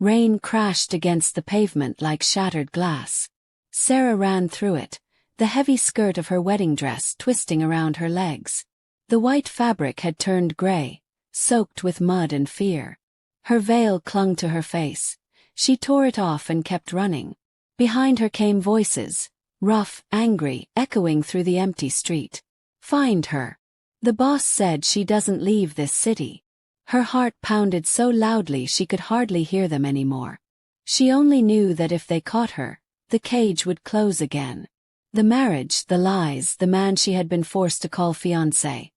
Rain crashed against the pavement like shattered glass. Sarah ran through it, the heavy skirt of her wedding dress twisting around her legs. The white fabric had turned gray, soaked with mud and fear. Her veil clung to her face. She tore it off and kept running. Behind her came voices, rough, angry, echoing through the empty street. Find her. The boss said she doesn't leave this city. Her heart pounded so loudly she could hardly hear them anymore. She only knew that if they caught her, the cage would close again. The marriage, the lies, the man she had been forced to call fiancé.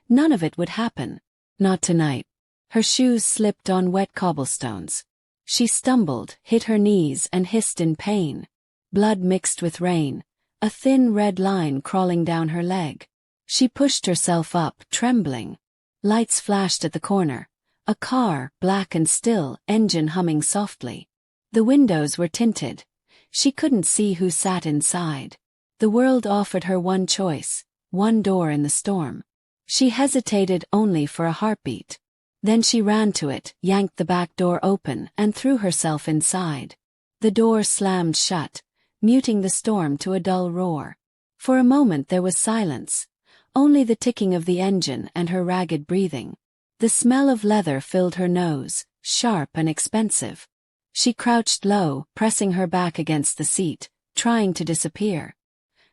None of it would happen. Not tonight. Her shoes slipped on wet cobblestones. She stumbled, hit her knees, and hissed in pain. Blood mixed with rain, a thin red line crawling down her leg. She pushed herself up, trembling. Lights flashed at the corner. A car, black and still, engine humming softly. The windows were tinted. She couldn't see who sat inside. The world offered her one choice, one door in the storm. She hesitated only for a heartbeat. Then she ran to it, yanked the back door open, and threw herself inside. The door slammed shut, muting the storm to a dull roar. For a moment there was silence, only the ticking of the engine and her ragged breathing. The smell of leather filled her nose, sharp and expensive. She crouched low, pressing her back against the seat, trying to disappear.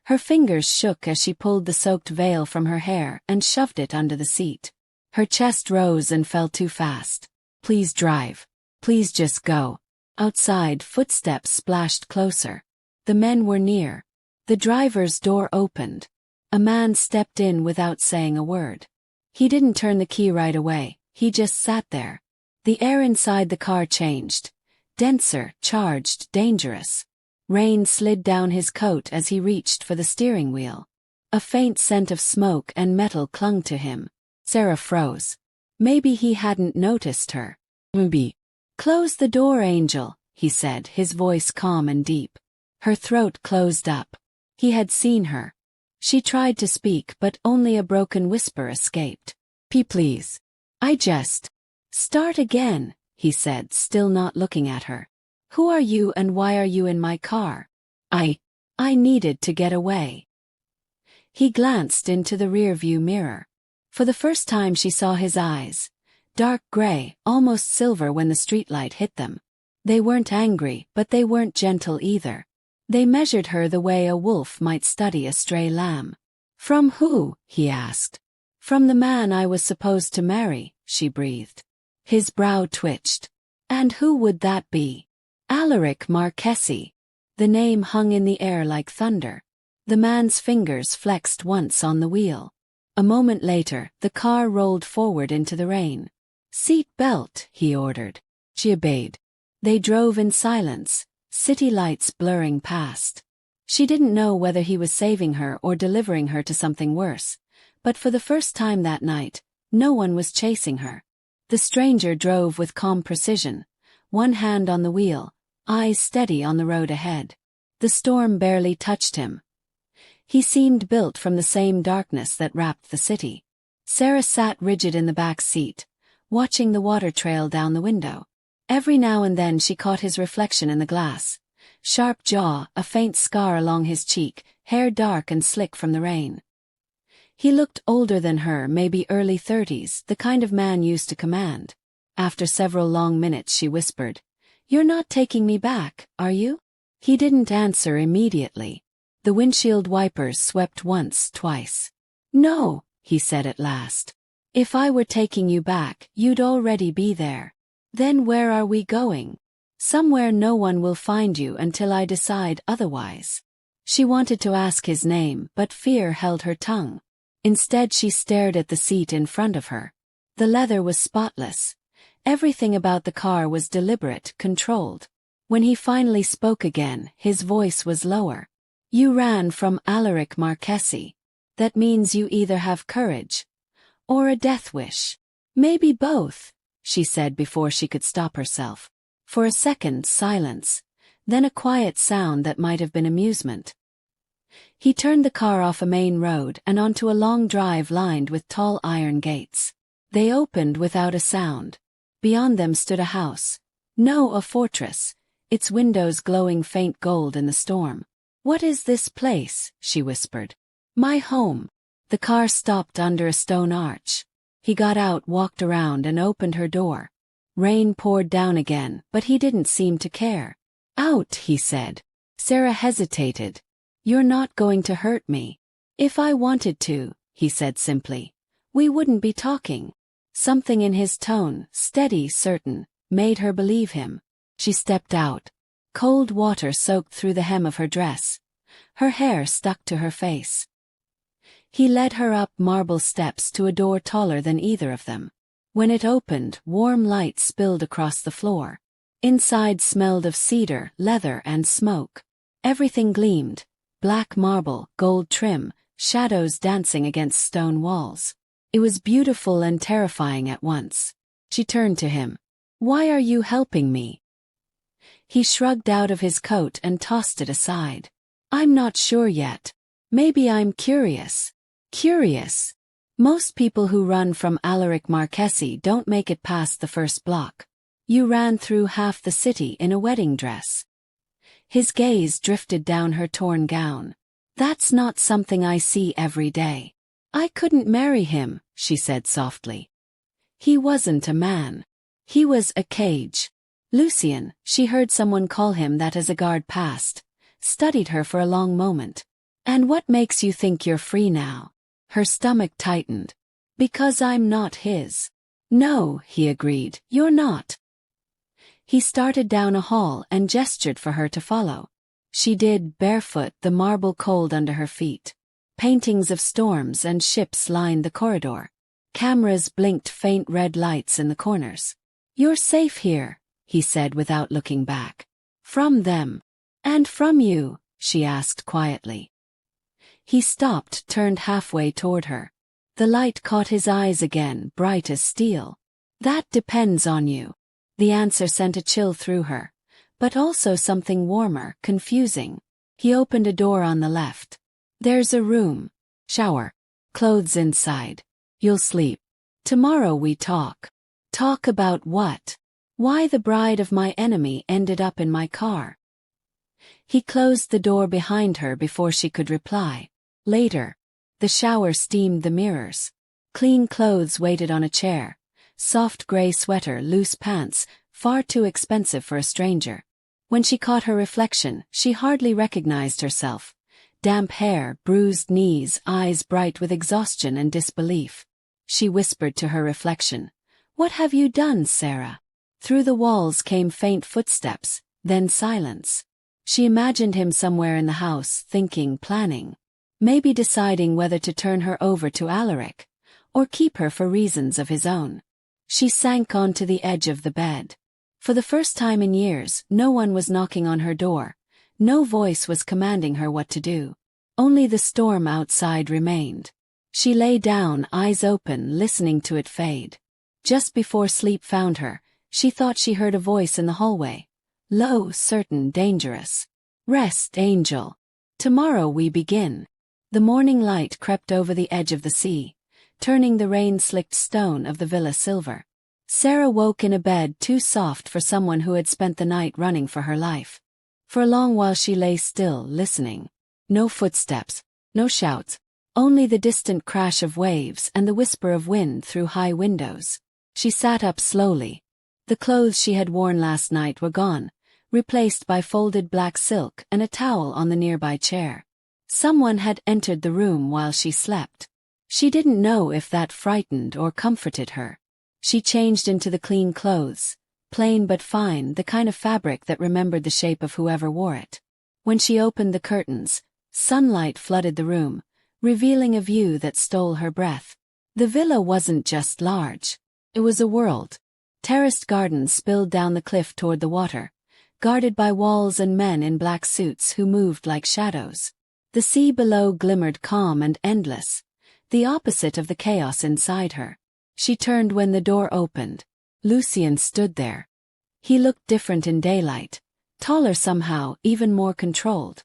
Her fingers shook as she pulled the soaked veil from her hair and shoved it under the seat. Her chest rose and fell too fast. Please drive. Please just go. Outside, footsteps splashed closer. The men were near. The driver's door opened. A man stepped in without saying a word. He didn't turn the key right away, he just sat there. The air inside the car changed. Denser, charged, dangerous. Rain slid down his coat as he reached for the steering wheel. A faint scent of smoke and metal clung to him. Sarah froze. Maybe he hadn't noticed her. Maybe. Close the door, Angel, he said, his voice calm and deep. Her throat closed up. He had seen her. She tried to speak, but only a broken whisper escaped. Please. I just. Start again, he said, still not looking at her. Who are you and why are you in my car? I needed to get away. He glanced into the rearview mirror. For the first time she saw his eyes. Dark gray, almost silver when the streetlight hit them. They weren't angry, but they weren't gentle either. They measured her the way a wolf might study a stray lamb. From who? He asked. From the man I was supposed to marry, she breathed. His brow twitched. And who would that be? Alaric Marchesi. The name hung in the air like thunder. The man's fingers flexed once on the wheel. A moment later, the car rolled forward into the rain. Seat belt, he ordered. She obeyed. They drove in silence, city lights blurring past. She didn't know whether he was saving her or delivering her to something worse, but for the first time that night, no one was chasing her. The stranger drove with calm precision, one hand on the wheel, eyes steady on the road ahead. The storm barely touched him. He seemed built from the same darkness that wrapped the city. Sarah sat rigid in the back seat, watching the water trail down the window. Every now and then she caught his reflection in the glass. Sharp jaw, a faint scar along his cheek, hair dark and slick from the rain. He looked older than her, maybe early 30s, the kind of man used to command. After several long minutes she whispered, "You're not taking me back, are you?" He didn't answer immediately. The windshield wipers swept once, twice. "No," he said at last. "If I were taking you back, you'd already be there. Then where are we going?" "Somewhere no one will find you until I decide otherwise." She wanted to ask his name, but fear held her tongue. Instead she stared at the seat in front of her. The leather was spotless. Everything about the car was deliberate, controlled. When he finally spoke again, his voice was lower. "You ran from Alaric Marchesi. That means you either have courage or a death wish." "Maybe both," she said before she could stop herself. For a second, silence, then a quiet sound that might have been amusement. He turned the car off a main road and onto a long drive lined with tall iron gates. They opened without a sound. Beyond them stood a house, No, a fortress, its windows glowing faint gold in the storm. What is this place? She whispered. My home. The car stopped under a stone arch. He got out, walked around, and opened her door. Rain poured down again, but he didn't seem to care. Out, he said. Sarah hesitated. You're not going to hurt me. If I wanted to, he said simply, we wouldn't be talking. Something in his tone, steady, certain, made her believe him. She stepped out. Cold water soaked through the hem of her dress. Her hair stuck to her face. He led her up marble steps to a door taller than either of them. When it opened, warm light spilled across the floor. Inside smelled of cedar, leather, and smoke. Everything gleamed. Black marble, gold trim, shadows dancing against stone walls. It was beautiful and terrifying at once. She turned to him. Why are you helping me? He shrugged out of his coat and tossed it aside. I'm not sure yet. Maybe I'm curious. Curious? Most people who run from Alaric Marchesi don't make it past the first block. You ran through half the city in a wedding dress. His gaze drifted down her torn gown. That's not something I see every day. I couldn't marry him, she said softly. He wasn't a man. He was a cage. Lucien, she heard someone call him that as a guard passed, studied her for a long moment. And what makes you think you're free now? Her stomach tightened. Because I'm not his. No, he agreed, you're not. He started down a hall and gestured for her to follow. She did, barefoot, the marble cold under her feet. Paintings of storms and ships lined the corridor. Cameras blinked faint red lights in the corners. You're safe here, he said without looking back. From them. And from you, she asked quietly. He stopped, turned halfway toward her. The light caught his eyes again, bright as steel. That depends on you. The answer sent a chill through her, but also something warmer, confusing. He opened a door on the left. There's a room. Shower. Clothes inside. You'll sleep. Tomorrow we talk. Talk about what? Why the bride of my enemy ended up in my car. He closed the door behind her before she could reply. Later. The shower steamed the mirrors. Clean clothes waited on a chair. Soft gray sweater, loose pants, far too expensive for a stranger. When she caught her reflection, she hardly recognized herself. Damp hair, bruised knees, eyes bright with exhaustion and disbelief. She whispered to her reflection, "What have you done, Sarah?" Through the walls came faint footsteps, then silence. She imagined him somewhere in the house, thinking, planning. Maybe deciding whether to turn her over to Alaric, or keep her for reasons of his own. She sank onto the edge of the bed. For the first time in years, no one was knocking on her door. No voice was commanding her what to do. Only the storm outside remained. She lay down, eyes open, listening to it fade. Just before sleep found her, she thought she heard a voice in the hallway. Low, certain, dangerous. "Rest, angel. Tomorrow we begin." The morning light crept over the edge of the sea, turning the rain-slicked stone of the villa silver. Sarah woke in a bed too soft for someone who had spent the night running for her life. For a long while she lay still, listening. No footsteps, no shouts, only the distant crash of waves and the whisper of wind through high windows. She sat up slowly. The clothes she had worn last night were gone, replaced by folded black silk and a towel on the nearby chair. Someone had entered the room while she slept. She didn't know if that frightened or comforted her. She changed into the clean clothes, plain but fine, the kind of fabric that remembered the shape of whoever wore it. When she opened the curtains, sunlight flooded the room, revealing a view that stole her breath. The villa wasn't just large. It was a world. Terraced gardens spilled down the cliff toward the water, guarded by walls and men in black suits who moved like shadows. The sea below glimmered calm and endless, the opposite of the chaos inside her. She turned when the door opened. Lucien stood there. He looked different in daylight, taller somehow, even more controlled.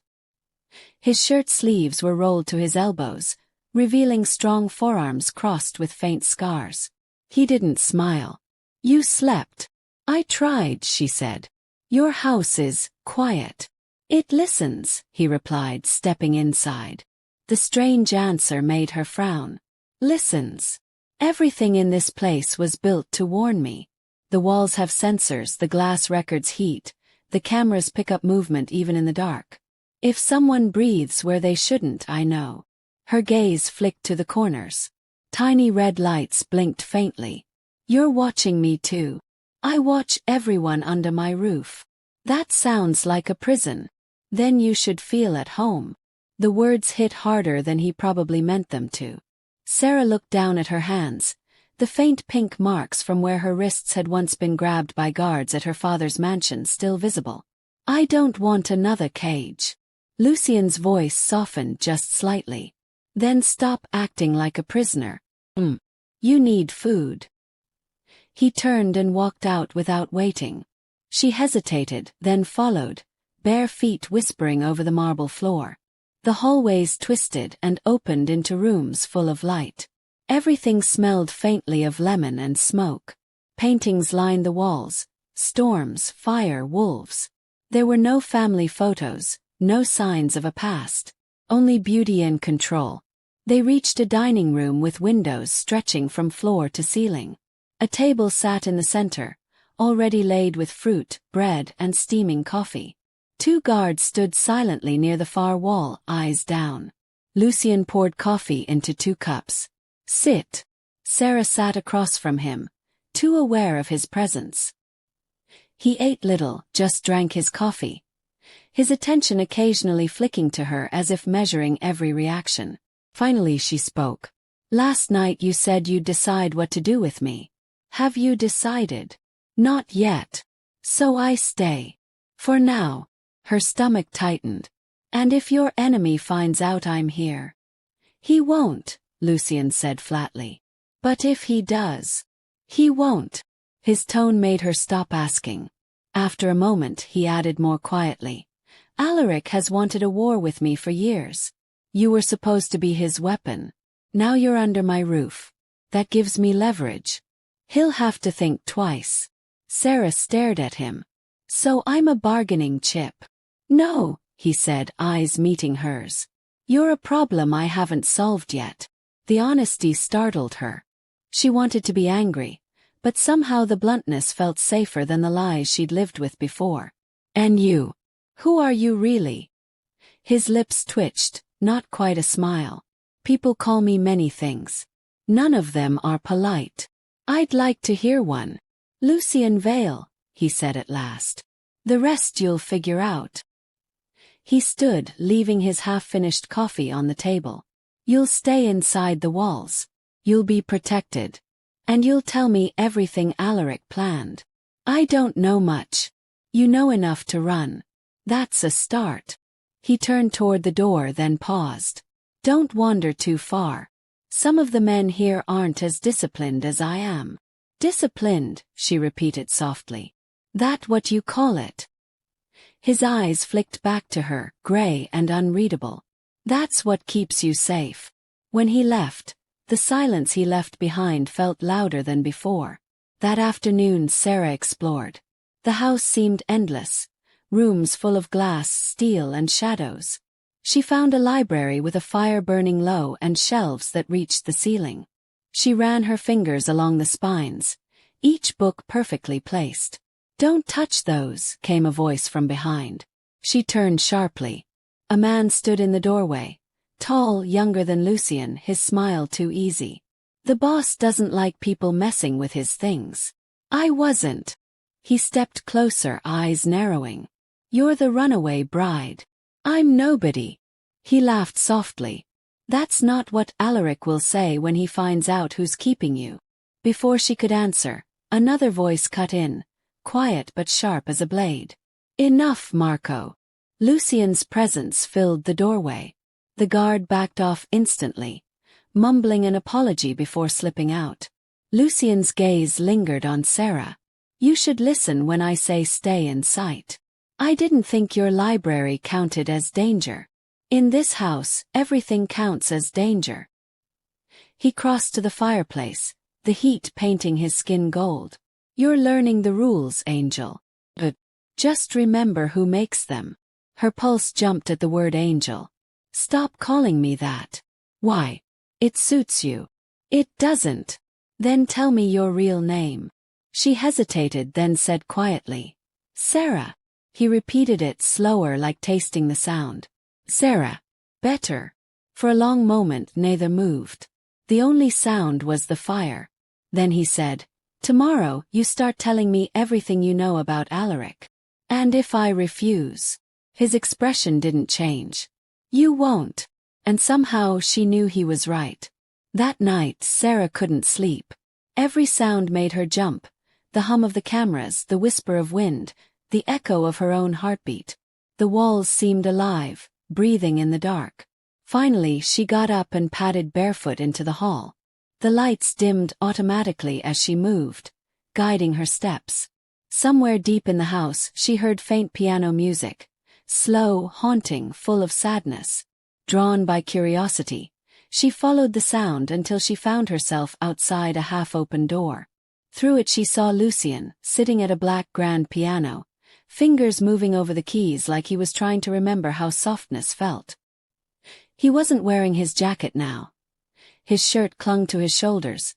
His shirt sleeves were rolled to his elbows, revealing strong forearms crossed with faint scars. He didn't smile. "You slept." I tried, she said. Your house is quiet. It listens, he replied, stepping inside. The strange answer made her frown. Listens. Everything in this place was built to warn me. The walls have sensors, the glass records heat, the cameras pick up movement even in the dark. If someone breathes where they shouldn't, I know. Her gaze flicked to the corners. Tiny red lights blinked faintly. You're watching me too. I watch everyone under my roof. That sounds like a prison. Then you should feel at home. The words hit harder than he probably meant them to. Sarah looked down at her hands, the faint pink marks from where her wrists had once been grabbed by guards at her father's mansion still visible. I don't want another cage. Lucien's voice softened just slightly. Then stop acting like a prisoner. You need food. He turned and walked out without waiting. She hesitated, then followed, bare feet whispering over the marble floor. The hallways twisted and opened into rooms full of light. Everything smelled faintly of lemon and smoke. Paintings lined the walls, storms, fire, wolves. There were no family photos, no signs of a past, only beauty and control. They reached a dining room with windows stretching from floor to ceiling. A table sat in the center, already laid with fruit, bread, and steaming coffee. 2 guards stood silently near the far wall, eyes down. Lucien poured coffee into 2 cups. Sit. Sarah sat across from him, too aware of his presence. He ate little, just drank his coffee, his attention occasionally flicking to her as if measuring every reaction. Finally she spoke. Last night you said you'd decide what to do with me. Have you decided? Not yet. So I stay. For now. Her stomach tightened. And if your enemy finds out I'm here? He won't, Lucien said flatly. But if he does? He won't. His tone made her stop asking. After a moment he added more quietly. Alaric has wanted a war with me for years. You were supposed to be his weapon. Now you're under my roof. That gives me leverage. He'll have to think twice. Sarah stared at him. So I'm a bargaining chip. No, he said, eyes meeting hers. You're a problem I haven't solved yet. The honesty startled her. She wanted to be angry, but somehow the bluntness felt safer than the lies she'd lived with before. And you? Who are you really? His lips twitched, not quite a smile. People call me many things. None of them are polite. I'd like to hear one. Lucien Vale, he said at last. The rest you'll figure out. He stood, leaving his half-finished coffee on the table. You'll stay inside the walls. You'll be protected. And you'll tell me everything Alaric planned. I don't know much. You know enough to run. That's a start. He turned toward the door, then paused. Don't wander too far. Some of the men here aren't as disciplined as I am. Disciplined, she repeated softly. That what you call it? His eyes flicked back to her, gray and unreadable. That's what keeps you safe. When he left, the silence he left behind felt louder than before. That afternoon Sarah explored. The house seemed endless, rooms full of glass, steel, and shadows. She found a library with a fire burning low and shelves that reached the ceiling. She ran her fingers along the spines, each book perfectly placed. Don't touch those, came a voice from behind. She turned sharply. A man stood in the doorway, tall, younger than Lucien, his smile too easy. The boss doesn't like people messing with his things. I wasn't. He stepped closer, eyes narrowing. You're the runaway bride. I'm nobody. He laughed softly. That's not what Alaric will say when he finds out who's keeping you. Before she could answer, another voice cut in, quiet but sharp as a blade. Enough, Marco. Lucien's presence filled the doorway. The guard backed off instantly, mumbling an apology before slipping out. Lucien's gaze lingered on Sarah. You should listen when I say stay in sight. I didn't think your library counted as danger. In this house, everything counts as danger. He crossed to the fireplace, the heat painting his skin gold. You're learning the rules, Angel. But just remember who makes them. Her pulse jumped at the word Angel. Stop calling me that. Why? It suits you. It doesn't. Then tell me your real name. She hesitated, then said quietly, Sarah. He repeated it slower, like tasting the sound. Sarah. Better. For a long moment neither moved. The only sound was the fire. Then he said, Tomorrow you start telling me everything you know about Alaric. And if I refuse? His expression didn't change. You won't. And somehow she knew he was right. That night Sarah couldn't sleep. Every sound made her jump. The hum of the cameras, the whisper of wind, the echo of her own heartbeat. The walls seemed alive, breathing in the dark. Finally she got up and padded barefoot into the hall. The lights dimmed automatically as she moved, guiding her steps. Somewhere deep in the house she heard faint piano music, slow, haunting, full of sadness. Drawn by curiosity, she followed the sound until she found herself outside a half-open door. Through it she saw Lucien, sitting at a black grand piano, fingers moving over the keys like he was trying to remember how softness felt. He wasn't wearing his jacket now. His shirt clung to his shoulders.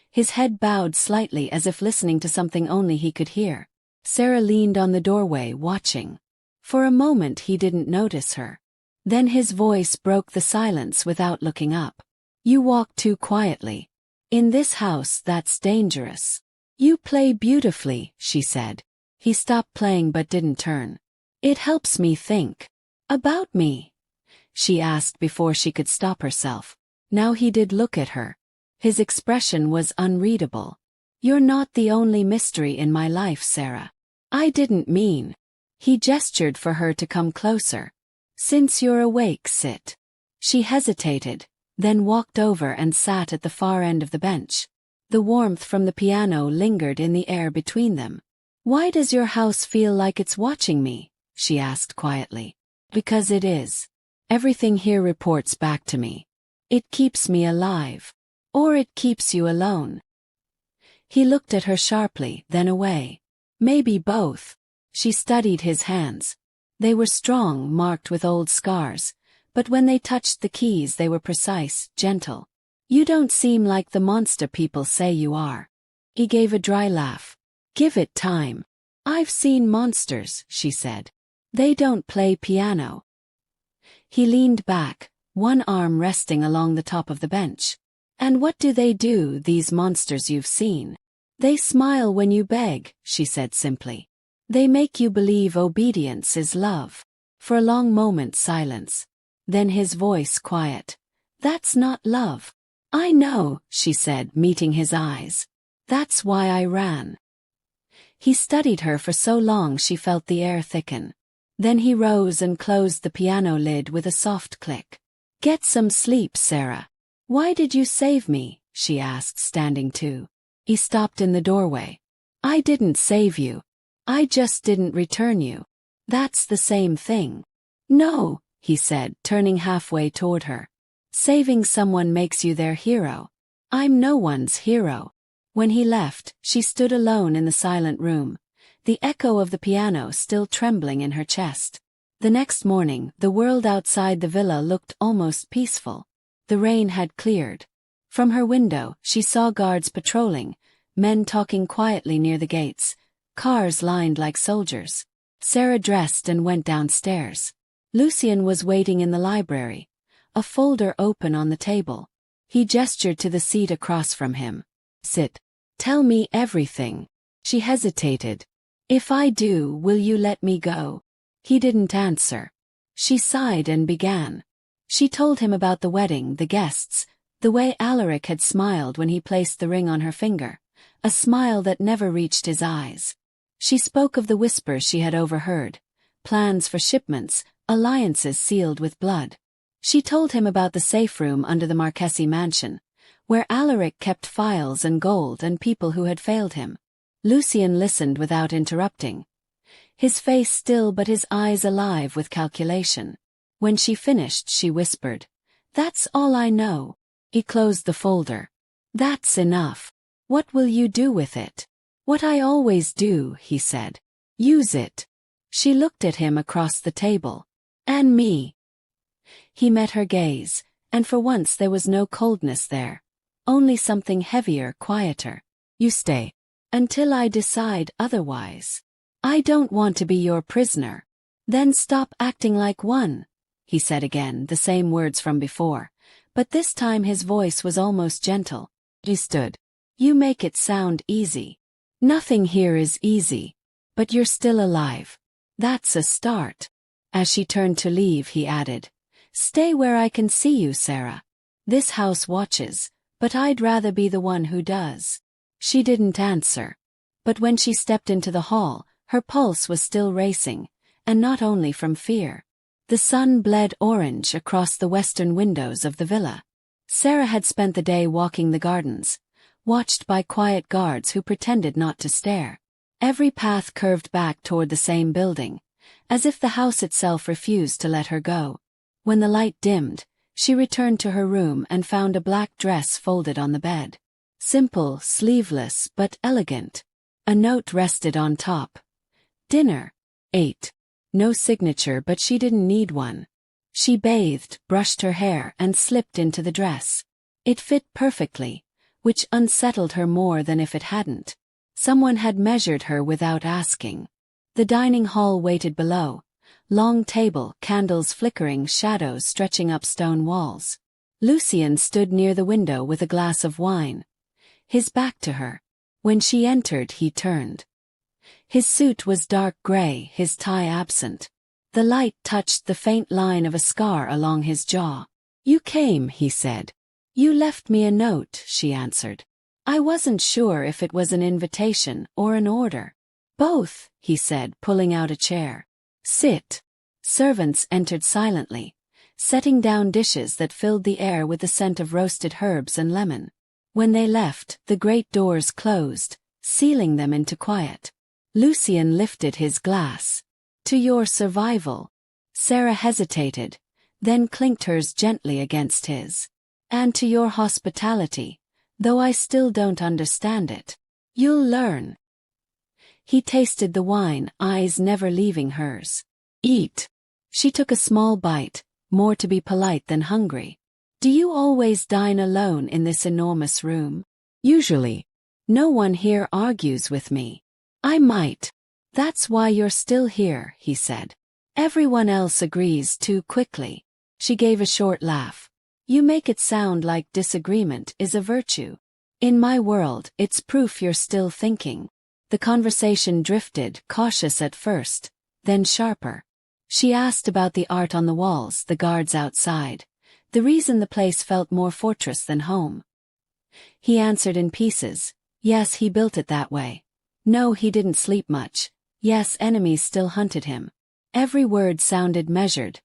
His head bowed slightly as if listening to something only he could hear. Sarah leaned on the doorway, watching. For a moment he didn't notice her. Then his voice broke the silence without looking up. You walk too quietly. In this house that's dangerous. You play beautifully, she said. He stopped playing but didn't turn. It helps me think. About me? She asked before she could stop herself. Now he did look at her. His expression was unreadable. You're not the only mystery in my life, Sarah. I didn't mean. He gestured for her to come closer. Since you're awake, sit. She hesitated, then walked over and sat at the far end of the bench. The warmth from the piano lingered in the air between them. Why does your house feel like it's watching me? She asked quietly. Because it is. Everything here reports back to me. It keeps me alive. Or it keeps you alone. He looked at her sharply, then away. Maybe both. She studied his hands. They were strong, marked with old scars, but when they touched the keys they were precise, gentle. You don't seem like the monster people say you are. He gave a dry laugh. Give it time. I've seen monsters, she said. They don't play piano. He leaned back, one arm resting along the top of the bench. And what do they do, these monsters you've seen? They smile when you beg, she said simply. They make you believe obedience is love. For a long moment silence. Then his voice quiet. That's not love. I know, she said, meeting his eyes. That's why I ran. He studied her for so long she felt the air thicken. Then he rose and closed the piano lid with a soft click. Get some sleep, Sarah. Why did you save me? She asked, standing too. He stopped in the doorway. I didn't save you. I just didn't return you. That's the same thing. No, he said, turning halfway toward her. Saving someone makes you their hero. I'm no one's hero. When he left, she stood alone in the silent room, the echo of the piano still trembling in her chest. The next morning, the world outside the villa looked almost peaceful. The rain had cleared. From her window, she saw guards patrolling, men talking quietly near the gates, cars lined like soldiers. Sarah dressed and went downstairs. Lucien was waiting in the library, a folder open on the table. He gestured to the seat across from him. Sit. Tell me everything. She hesitated. If I do, will you let me go? He didn't answer. She sighed and began. She told him about the wedding, the guests, the way Alaric had smiled when he placed the ring on her finger, a smile that never reached his eyes. She spoke of the whispers she had overheard, plans for shipments, alliances sealed with blood. She told him about the safe room under the Marchesi mansion, where Alaric kept files and gold and people who had failed him. Lucien listened without interrupting, his face still but his eyes alive with calculation. When she finished, she whispered, "That's all I know." He closed the folder. "That's enough. What will you do with it?" What I always do, he said. Use it. She looked at him across the table. And me. He met her gaze, and for once there was no coldness there. Only something heavier, quieter. You stay. Until I decide otherwise. I don't want to be your prisoner. Then stop acting like one, he said again, the same words from before, but this time his voice was almost gentle. He stood. You make it sound easy. Nothing here is easy. But you're still alive. That's a start. As she turned to leave, he added, Stay where I can see you, Sarah. This house watches, but I'd rather be the one who does. She didn't answer. But when she stepped into the hall, her pulse was still racing, and not only from fear. The sun bled orange across the western windows of the villa. Sarah had spent the day walking the gardens, watched by quiet guards who pretended not to stare. Every path curved back toward the same building, as if the house itself refused to let her go. When the light dimmed, she returned to her room and found a black dress folded on the bed. Simple, sleeveless, but elegant. A note rested on top. Dinner. 8. No signature, but she didn't need one. She bathed, brushed her hair, and slipped into the dress. It fit perfectly, which unsettled her more than if it hadn't. Someone had measured her without asking. The dining hall waited below. Long table, candles flickering, shadows stretching up stone walls. Lucien stood near the window with a glass of wine, his back to her. When she entered, he turned. His suit was dark gray, his tie absent. The light touched the faint line of a scar along his jaw. You came, he said. You left me a note, she answered. I wasn't sure if it was an invitation or an order. Both, he said, pulling out a chair. Sit. Servants entered silently, setting down dishes that filled the air with the scent of roasted herbs and lemon. When they left, the great doors closed, sealing them into quiet. Lucien lifted his glass. To your survival. Sarah hesitated, then clinked hers gently against his. And to your hospitality. Though I still don't understand it. You'll learn. He tasted the wine, eyes never leaving hers. Eat. She took a small bite, more to be polite than hungry. Do you always dine alone in this enormous room? Usually. No one here argues with me. I might. That's why you're still here, he said. Everyone else agrees too quickly. She gave a short laugh. You make it sound like disagreement is a virtue. In my world, it's proof you're still thinking. The conversation drifted, cautious at first, then sharper. She asked about the art on the walls, the guards outside, the reason the place felt more fortress than home. He answered in pieces. Yes, he built it that way. No, he didn't sleep much. Yes, enemies still hunted him. Every word sounded measured,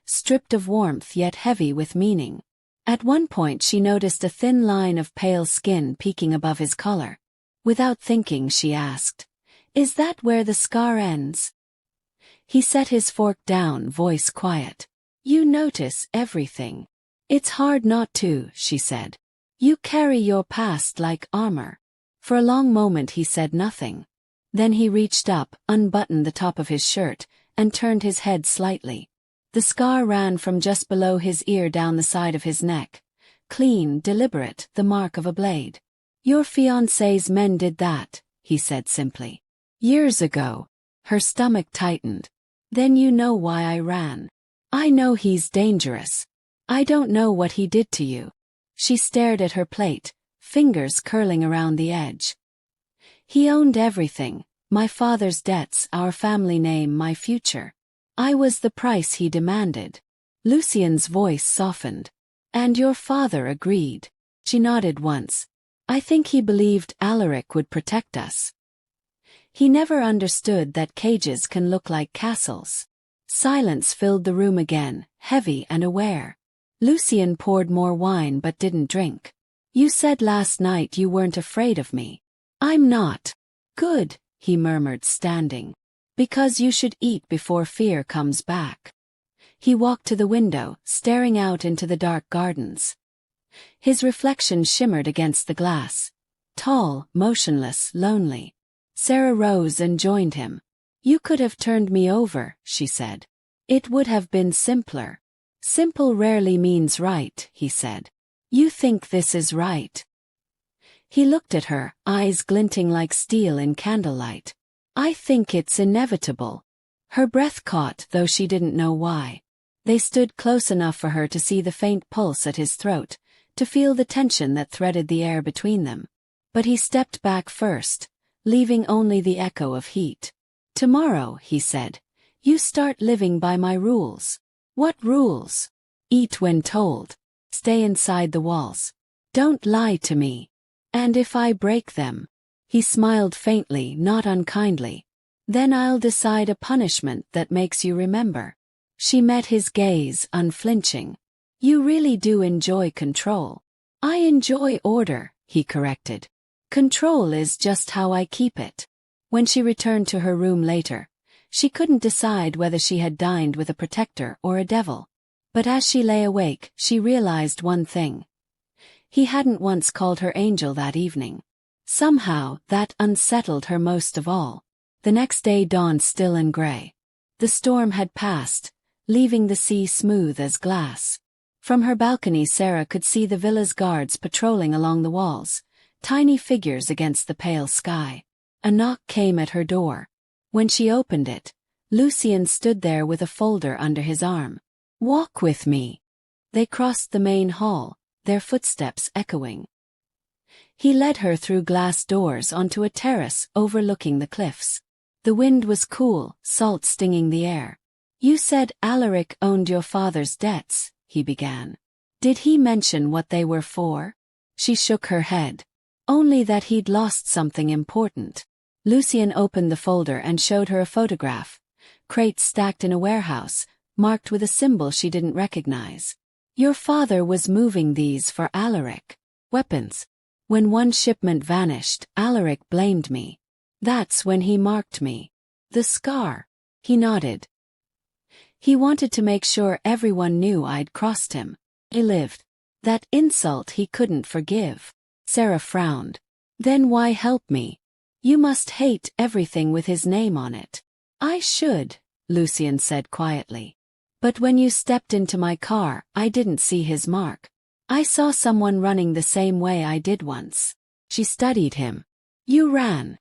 stripped of warmth yet heavy with meaning. At one point she noticed a thin line of pale skin peeking above his collar. Without thinking, she asked, Is that where the scar ends? He set his fork down, voice quiet. You notice everything. It's hard not to, she said. You carry your past like armor. For a long moment he said nothing. Then he reached up, unbuttoned the top of his shirt, and turned his head slightly. The scar ran from just below his ear down the side of his neck. Clean, deliberate, the mark of a blade. Your fiancé's men did that, he said simply. Years ago. Her stomach tightened. Then you know why I ran. I know he's dangerous. I don't know what he did to you. She stared at her plate, fingers curling around the edge. He owned everything, my father's debts, our family name, my future. I was the price he demanded. Lucien's voice softened. And your father agreed. She nodded once. I think he believed Alaric would protect us. He never understood that cages can look like castles. Silence filled the room again, heavy and aware. Lucien poured more wine but didn't drink. You said last night you weren't afraid of me. I'm not. Good, he murmured, standing. Because you should eat before fear comes back. He walked to the window, staring out into the dark gardens. His reflection shimmered against the glass. Tall, motionless, lonely. Sarah rose and joined him. You could have turned me over, she said. It would have been simpler. Simple rarely means right, he said. You think this is right? He looked at her, eyes glinting like steel in candlelight. I think it's inevitable. Her breath caught, though she didn't know why. They stood close enough for her to see the faint pulse at his throat, to feel the tension that threaded the air between them. But he stepped back first, leaving only the echo of heat. Tomorrow, he said, you start living by my rules. What rules? Eat when told. Stay inside the walls. Don't lie to me. And if I break them? He smiled faintly, not unkindly. Then I'll decide a punishment that makes you remember. She met his gaze, unflinching. You really do enjoy control. I enjoy order, he corrected. Control is just how I keep it. When she returned to her room later, she couldn't decide whether she had dined with a protector or a devil. But as she lay awake, she realized one thing. He hadn't once called her angel that evening. Somehow, that unsettled her most of all. The next day dawned still and gray. The storm had passed, leaving the sea smooth as glass. From her balcony Sarah could see the villa's guards patrolling along the walls, tiny figures against the pale sky. A knock came at her door. When she opened it, Lucien stood there with a folder under his arm. Walk with me. They crossed the main hall, their footsteps echoing. He led her through glass doors onto a terrace overlooking the cliffs. The wind was cool, salt stinging the air. You said Alaric owned your father's debts, he began. Did he mention what they were for? She shook her head. Only that he'd lost something important. Lucien opened the folder and showed her a photograph. Crates stacked in a warehouse, marked with a symbol she didn't recognize. Your father was moving these for Alaric. Weapons. When one shipment vanished, Alaric blamed me. That's when he marked me. The scar. He nodded. He wanted to make sure everyone knew I'd crossed him. He lived. That insult he couldn't forgive. Sarah frowned. Then why help me? You must hate everything with his name on it. I should, Lucien said quietly. But when you stepped into my car, I didn't see his mark. I saw someone running the same way I did once. She studied him. You ran.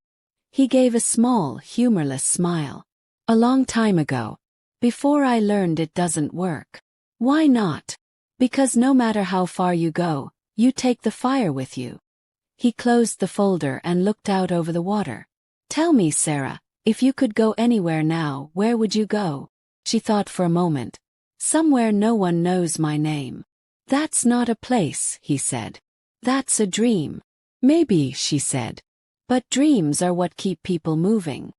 He gave a small, humorless smile. A long time ago. Before I learned it doesn't work. Why not? Because no matter how far you go, you take the fire with you. He closed the folder and looked out over the water. Tell me, Sarah, if you could go anywhere now, where would you go? She thought for a moment. Somewhere no one knows my name. That's not a place, he said. That's a dream. Maybe, she said. But dreams are what keep people moving.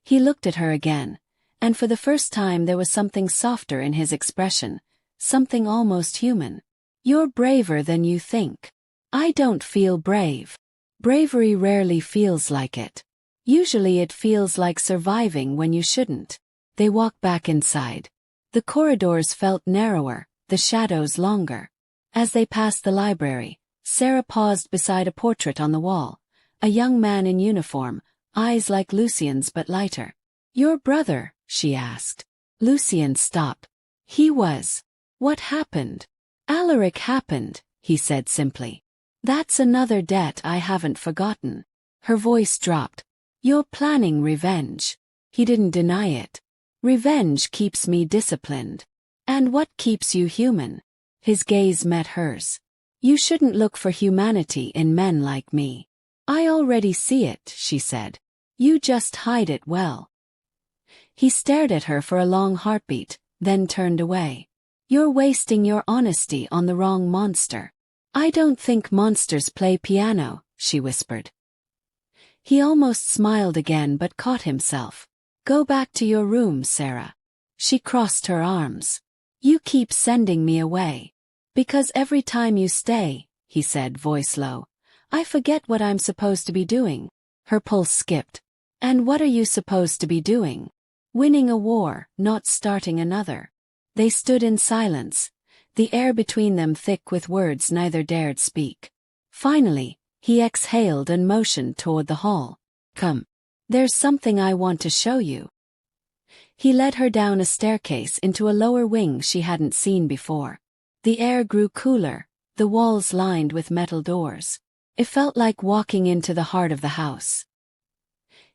He looked at her again, and for the first time there was something softer in his expression, something almost human. You're braver than you think. I don't feel brave. Bravery rarely feels like it. Usually it feels like surviving when you shouldn't. They walked back inside. The corridors felt narrower, the shadows longer. As they passed the library, Sarah paused beside a portrait on the wall. A young man in uniform, eyes like Lucien's but lighter. Your brother, she asked. Lucien stopped. He was. What happened? Alaric happened, he said simply. That's another debt I haven't forgotten. Her voice dropped. You're planning revenge. He didn't deny it. Revenge keeps me disciplined. And what keeps you human? His gaze met hers. You shouldn't look for humanity in men like me. I already see it, she said. You just hide it well. He stared at her for a long heartbeat, then turned away. You're wasting your honesty on the wrong monster. I don't think monsters play piano, she whispered. He almost smiled again but caught himself. Go back to your room, Sarah. She crossed her arms. You keep sending me away. Because every time you stay, he said, voice low, I forget what I'm supposed to be doing. Her pulse skipped. And what are you supposed to be doing? Winning a war, not starting another. They stood in silence, the air between them thick with words neither dared speak. Finally, he exhaled and motioned toward the hall. Come. There's something I want to show you. He led her down a staircase into a lower wing she hadn't seen before. The air grew cooler, the walls lined with metal doors. It felt like walking into the heart of the house.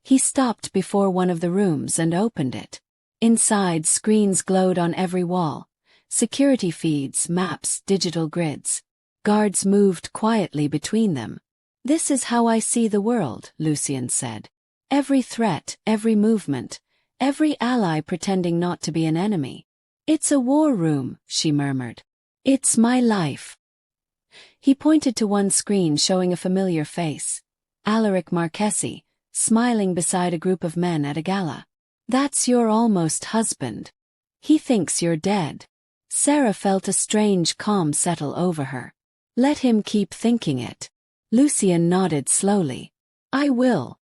He stopped before one of the rooms and opened it. Inside, screens glowed on every wall. Security feeds, maps, digital grids. Guards moved quietly between them. "This is how I see the world," Lucien said. "Every threat, every movement, every ally pretending not to be an enemy. It's a war room," she murmured. "It's my life." He pointed to one screen showing a familiar face. Alaric Marchesi, smiling beside a group of men at a gala. "That's your almost husband. He thinks you're dead." Sarah felt a strange calm settle over her. Let him keep thinking it. Lucien nodded slowly. "I will."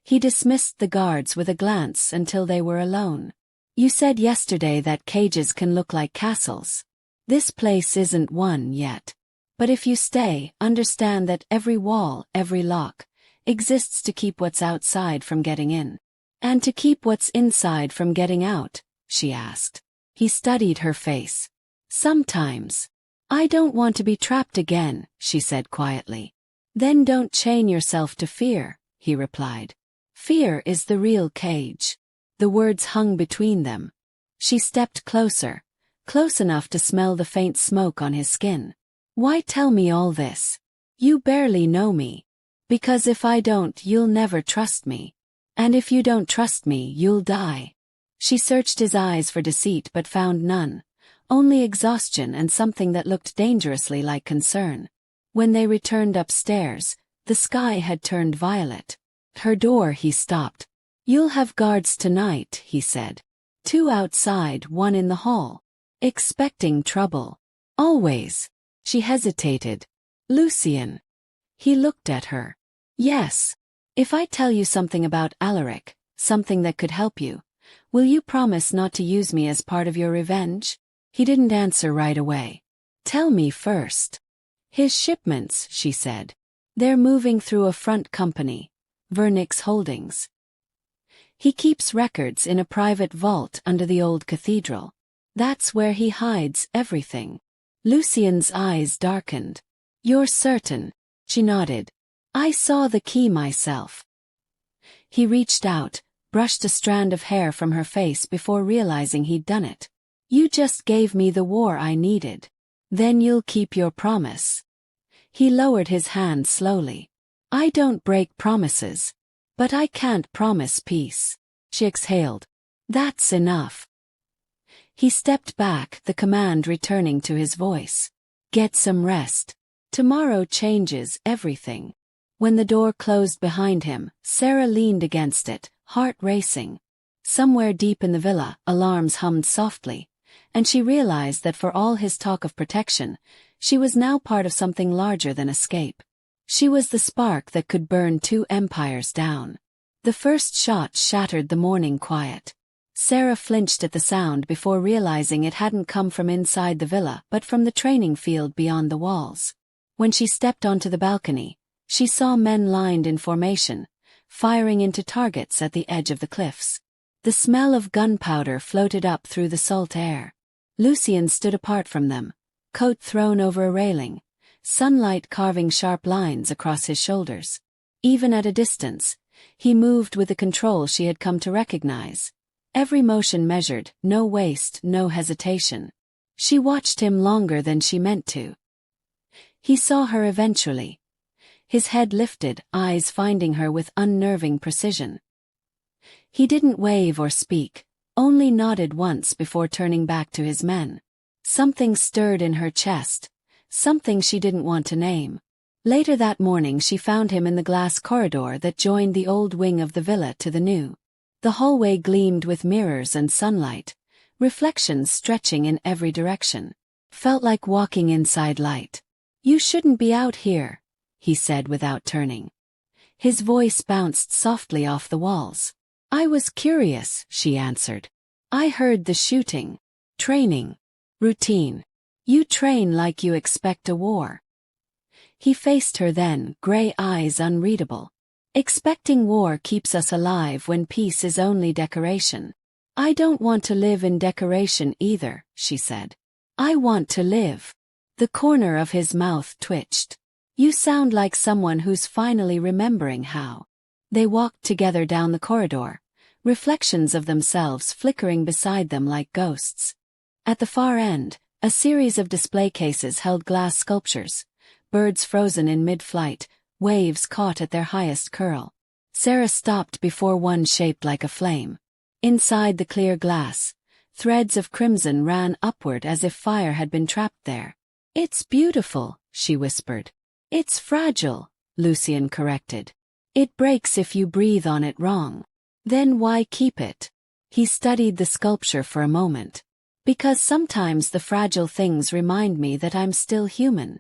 He dismissed the guards with a glance until they were alone. "You said yesterday that cages can look like castles. This place isn't one yet. But if you stay, understand that every wall, every lock, exists to keep what's outside from getting in. And to keep what's inside from getting out," she asked. He studied her face. "Sometimes. I don't want to be trapped again," she said quietly. "Then don't chain yourself to fear," he replied. "Fear is the real cage." The words hung between them. She stepped closer, close enough to smell the faint smoke on his skin. "Why tell me all this? You barely know me. Because if I don't, you'll never trust me. And if you don't trust me, you'll die." She searched his eyes for deceit but found none, only exhaustion and something that looked dangerously like concern. When they returned upstairs, the sky had turned violet. At her door he stopped. "You'll have guards tonight," he said. "2 outside, 1 in the hall. Expecting trouble. Always." She hesitated. "Lucien." He looked at her. "Yes. If I tell you something about Alaric, something that could help you, will you promise not to use me as part of your revenge?" He didn't answer right away. "Tell me first." "His shipments," she said. "They're moving through a front company, Vernix Holdings. He keeps records in a private vault under the old cathedral. That's where he hides everything." Lucien's eyes darkened. "You're certain?" She nodded. "I saw the key myself." He reached out, brushed a strand of hair from her face before realizing he'd done it. "You just gave me the war I needed. Then you'll keep your promise." He lowered his hand slowly. "I don't break promises. But I can't promise peace." She exhaled. "That's enough." He stepped back, the command returning to his voice. "Get some rest. Tomorrow changes everything." When the door closed behind him, Sarah leaned against it, heart racing. Somewhere deep in the villa, alarms hummed softly, and she realized that for all his talk of protection, she was now part of something larger than escape. She was the spark that could burn 2 empires down. The first shot shattered the morning quiet. Sarah flinched at the sound before realizing it hadn't come from inside the villa but from the training field beyond the walls. When she stepped onto the balcony, she saw men lined in formation, firing into targets at the edge of the cliffs. The smell of gunpowder floated up through the salt air. Lucien stood apart from them, coat thrown over a railing, sunlight carving sharp lines across his shoulders. Even at a distance, he moved with the control she had come to recognize. Every motion measured, no waste, no hesitation. She watched him longer than she meant to. He saw her eventually. His head lifted, eyes finding her with unnerving precision. He didn't wave or speak, only nodded once before turning back to his men. Something stirred in her chest, something she didn't want to name. Later that morning she found him in the glass corridor that joined the old wing of the villa to the new. The hallway gleamed with mirrors and sunlight, reflections stretching in every direction. Felt like walking inside light. "You shouldn't be out here," he said without turning. His voice bounced softly off the walls. "I was curious," she answered. "I heard the shooting. Training. Routine. You train like you expect a war." He faced her then, gray eyes unreadable. Expecting war keeps us alive when peace is only decoration. I don't want to live in decoration either, she said. I want to live. The corner of his mouth twitched. You sound like someone who's finally remembering how. They walked together down the corridor, reflections of themselves flickering beside them like ghosts. At the far end, a series of display cases held glass sculptures, birds frozen in mid-flight, waves caught at their highest curl. Sarah stopped before one shaped like a flame. Inside the clear glass, threads of crimson ran upward as if fire had been trapped there. It's beautiful, she whispered. It's fragile, Lucien corrected. It breaks if you breathe on it wrong. Then why keep it? He studied the sculpture for a moment. Because sometimes the fragile things remind me that I'm still human.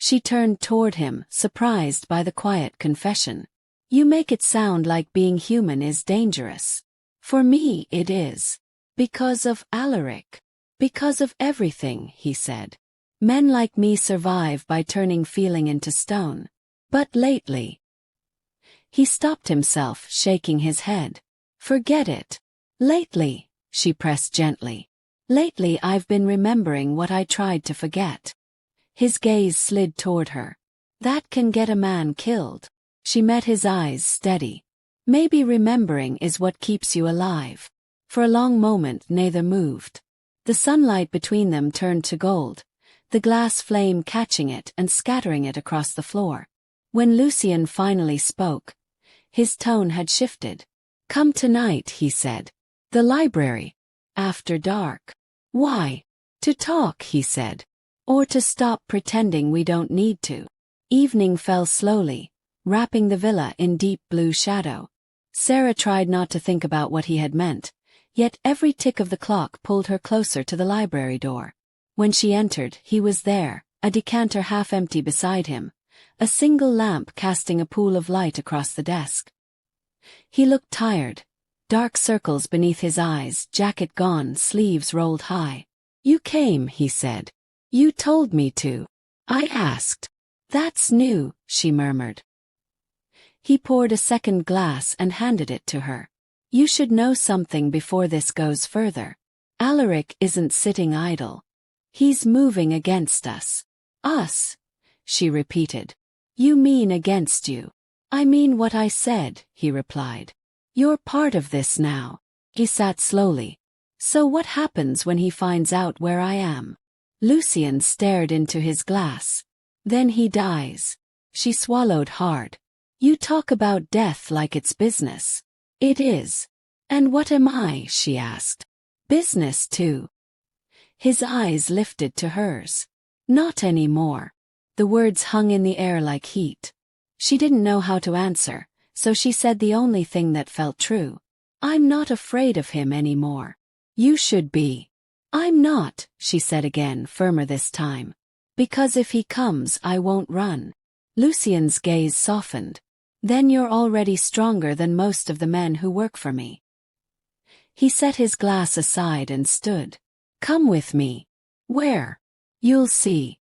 She turned toward him, surprised by the quiet confession. You make it sound like being human is dangerous. For me it is. Because of Alaric. Because of everything, he said. Men like me survive by turning feeling into stone. But lately. He stopped himself, shaking his head. Forget it. Lately, she pressed gently. Lately I've been remembering what I tried to forget. His gaze slid toward her. That can get a man killed. She met his eyes steady. Maybe remembering is what keeps you alive. For a long moment neither moved. The sunlight between them turned to gold, the glass flame catching it and scattering it across the floor. When Lucien finally spoke, his tone had shifted. Come tonight, he said. The library. After dark. Why? To talk, he said. Or to stop pretending we don't need to. Evening fell slowly, wrapping the villa in deep blue shadow. Sarah tried not to think about what he had meant, yet every tick of the clock pulled her closer to the library door. When she entered, he was there, a decanter half empty beside him, a single lamp casting a pool of light across the desk. He looked tired, dark circles beneath his eyes, jacket gone, sleeves rolled high. You came, he said. You told me to. I asked. That's new, she murmured. He poured a second glass and handed it to her. You should know something before this goes further. Alaric isn't sitting idle. He's moving against us. Us, she repeated. You mean against you. I mean what I said, he replied. You're part of this now. He sat slowly. So what happens when he finds out where I am? Lucien stared into his glass. Then he dies. She swallowed hard. You talk about death like it's business. It is. And what am I, she asked. Business too. His eyes lifted to hers. Not anymore. The words hung in the air like heat. She didn't know how to answer, so she said the only thing that felt true. I'm not afraid of him anymore. You should be. I'm not, she said again, firmer this time. Because if he comes, I won't run. Lucien's gaze softened. Then you're already stronger than most of the men who work for me. He set his glass aside and stood. Come with me. Where? You'll see.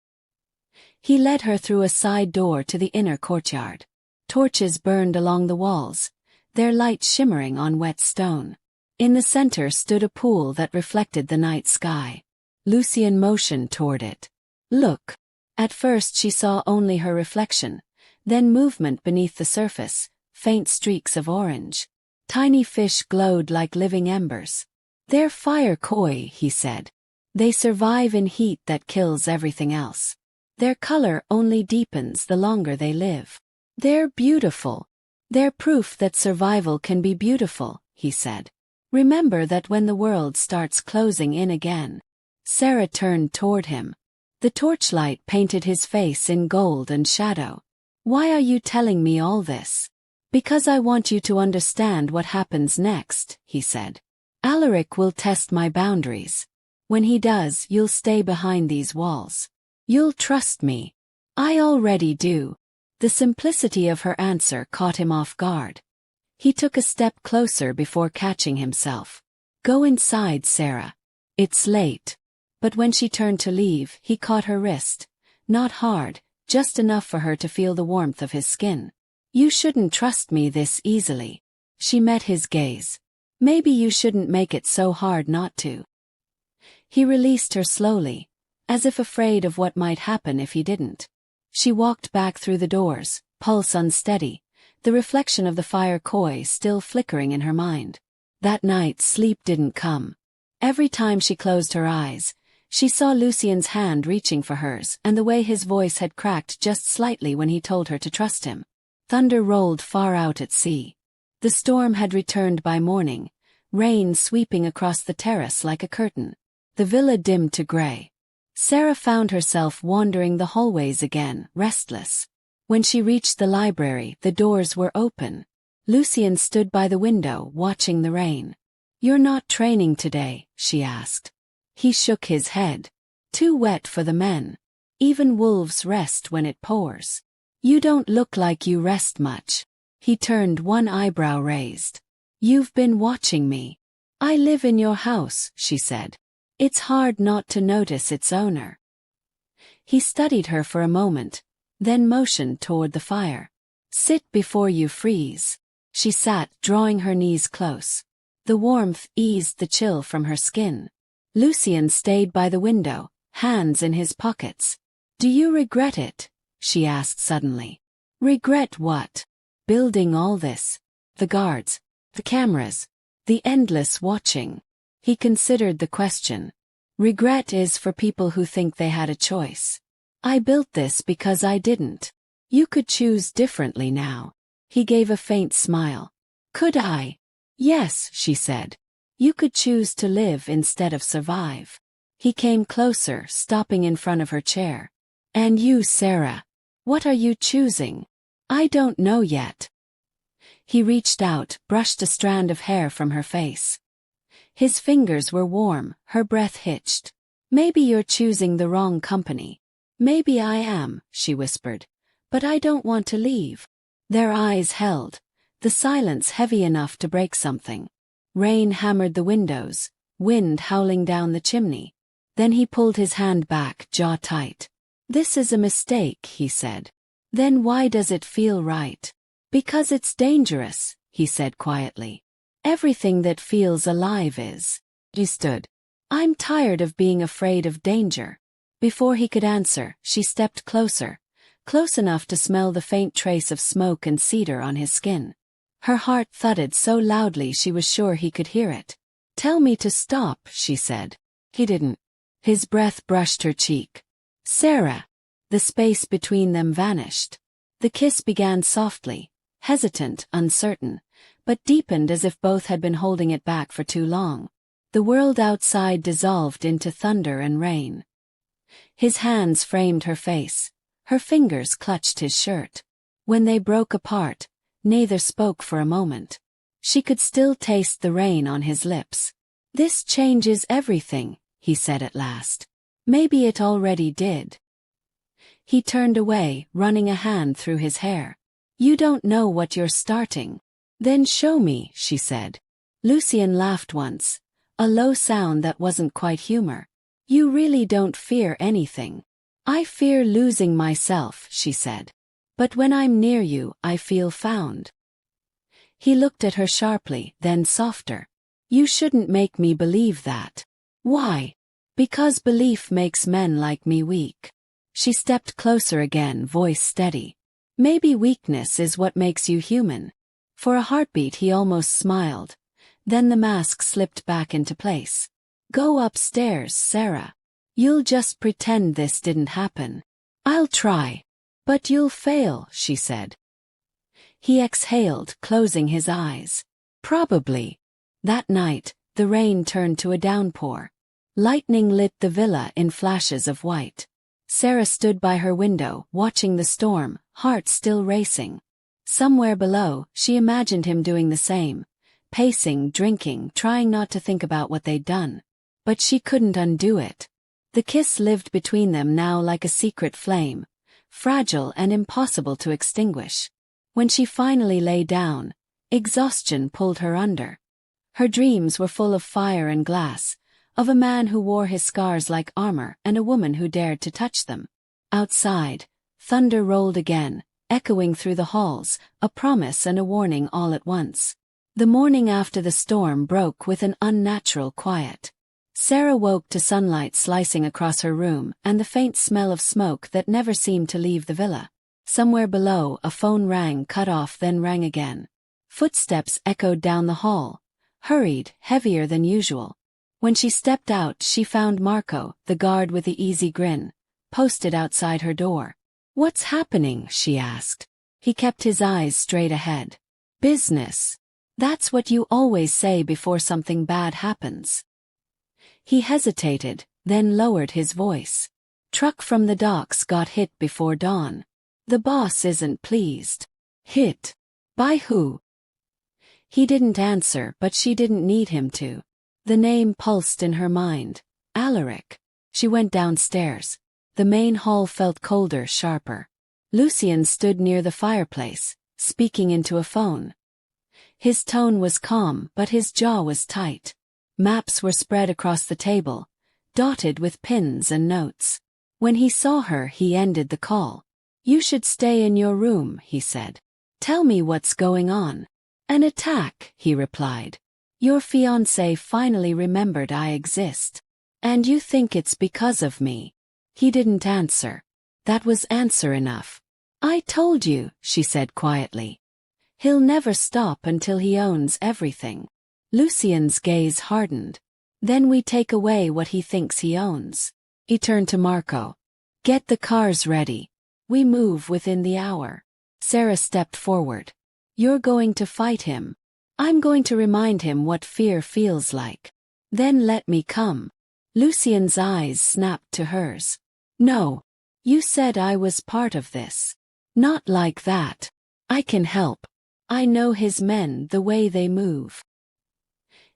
He led her through a side door to the inner courtyard. Torches burned along the walls, their light shimmering on wet stone. In the center stood a pool that reflected the night sky. Lucien motioned toward it. Look. At first she saw only her reflection, then movement beneath the surface, faint streaks of orange. Tiny fish glowed like living embers. They're fire koi, he said. They survive in heat that kills everything else. Their color only deepens the longer they live. They're beautiful. They're proof that survival can be beautiful, he said. Remember that when the world starts closing in again. Sarah turned toward him. The torchlight painted his face in gold and shadow. Why are you telling me all this? Because I want you to understand what happens next, he said. Alaric will test my boundaries. When he does, you'll stay behind these walls. You'll trust me. I already do. The simplicity of her answer caught him off guard. He took a step closer before catching himself. Go inside, Sarah. It's late. But when she turned to leave, he caught her wrist. Not hard, just enough for her to feel the warmth of his skin. You shouldn't trust me this easily. She met his gaze. Maybe you shouldn't make it so hard not to. He released her slowly, as if afraid of what might happen if he didn't. She walked back through the doors, pulse unsteady, the reflection of the fire koi still flickering in her mind. That night sleep didn't come. Every time she closed her eyes, she saw Lucien's hand reaching for hers and the way his voice had cracked just slightly when he told her to trust him. Thunder rolled far out at sea. The storm had returned by morning, rain sweeping across the terrace like a curtain. The villa dimmed to gray. Sarah found herself wandering the hallways again, restless. When she reached the library, the doors were open. Lucien stood by the window, watching the rain. "You're not training today?" she asked. He shook his head. "Too wet for the men. Even wolves rest when it pours. You don't look like you rest much." He turned, one eyebrow raised. "You've been watching me." "I live in your house," she said. "It's hard not to notice its owner." He studied her for a moment, then motioned toward the fire. "Sit before you freeze." She sat, drawing her knees close. The warmth eased the chill from her skin. Lucien stayed by the window, hands in his pockets. "Do you regret it?" she asked suddenly. "Regret what?" "Building all this. The guards, the cameras, the endless watching." He considered the question. "Regret is for people who think they had a choice. I built this because I didn't. You could choose differently now." He gave a faint smile. "Could I?" "Yes," she said. "You could choose to live instead of survive." He came closer, stopping in front of her chair. "And you, Sarah? What are you choosing?" "I don't know yet." He reached out, brushed a strand of hair from her face. His fingers were warm, her breath hitched. "Maybe you're choosing the wrong company." "Maybe I am," she whispered. "But I don't want to leave." Their eyes held, the silence heavy enough to break something. Rain hammered the windows, wind howling down the chimney. Then he pulled his hand back, jaw tight. "This is a mistake," he said. "Then why does it feel right?" "Because it's dangerous," he said quietly. "Everything that feels alive is." He stood. "I'm tired of being afraid of danger." Before he could answer, she stepped closer, close enough to smell the faint trace of smoke and cedar on his skin. Her heart thudded so loudly she was sure he could hear it. "Tell me to stop," she said. He didn't. His breath brushed her cheek. "Sarah." The space between them vanished. The kiss began softly, hesitant, uncertain, but deepened as if both had been holding it back for too long. The world outside dissolved into thunder and rain. His hands framed her face. Her fingers clutched his shirt. When they broke apart, neither spoke for a moment. She could still taste the rain on his lips. "This changes everything," he said at last. "Maybe it already did." He turned away, running a hand through his hair. "You don't know what you're starting." "Then show me," she said. Lucien laughed once, a low sound that wasn't quite humor. "You really don't fear anything." "I fear losing myself," she said. "But when I'm near you, I feel found." He looked at her sharply, then softer. "You shouldn't make me believe that." "Why?" "Because belief makes men like me weak." She stepped closer again, voice steady. "Maybe weakness is what makes you human." For a heartbeat he almost smiled. Then the mask slipped back into place. "Go upstairs, Sarah. You'll just pretend this didn't happen." "I'll try." "But you'll fail," she said. He exhaled, closing his eyes. "Probably." That night, the rain turned to a downpour. Lightning lit the villa in flashes of white. Sarah stood by her window, watching the storm, heart still racing. Somewhere below, she imagined him doing the same, pacing, drinking, trying not to think about what they'd done. But she couldn't undo it. The kiss lived between them now like a secret flame, fragile and impossible to extinguish. When she finally lay down, exhaustion pulled her under. Her dreams were full of fire and glass, of a man who wore his scars like armor and a woman who dared to touch them. Outside, thunder rolled again, echoing through the halls, a promise and a warning all at once. The morning after the storm broke with an unnatural quiet. Sarah woke to sunlight slicing across her room and the faint smell of smoke that never seemed to leave the villa. Somewhere below, a phone rang, cut off, then rang again. Footsteps echoed down the hall, hurried, heavier than usual. When she stepped out, she found Marco, the guard with the easy grin, posted outside her door. "What's happening?" she asked. He kept his eyes straight ahead. "Business. That's what you always say before something bad happens." He hesitated, then lowered his voice. "Truck from the docks got hit before dawn. The boss isn't pleased." "Hit? By who?" He didn't answer, but she didn't need him to. The name pulsed in her mind. Alaric. She went downstairs. The main hall felt colder, sharper. Lucien stood near the fireplace, speaking into a phone. His tone was calm, but his jaw was tight. Maps were spread across the table, dotted with pins and notes. When he saw her, he ended the call. "You should stay in your room," he said. "Tell me what's going on." "An attack," he replied. "Your fiancé finally remembered I exist. And you think it's because of me." He didn't answer. That was answer enough. "I told you," she said quietly. "He'll never stop until he owns everything." Lucien's gaze hardened. "Then we take away what he thinks he owns." He turned to Marco. "Get the cars ready. We move within the hour." Sarah stepped forward. "You're going to fight him." "I'm going to remind him what fear feels like." "Then let me come." Lucien's eyes snapped to hers. "No. You said I was part of this." "Not like that. I can help. I know his men, the way they move."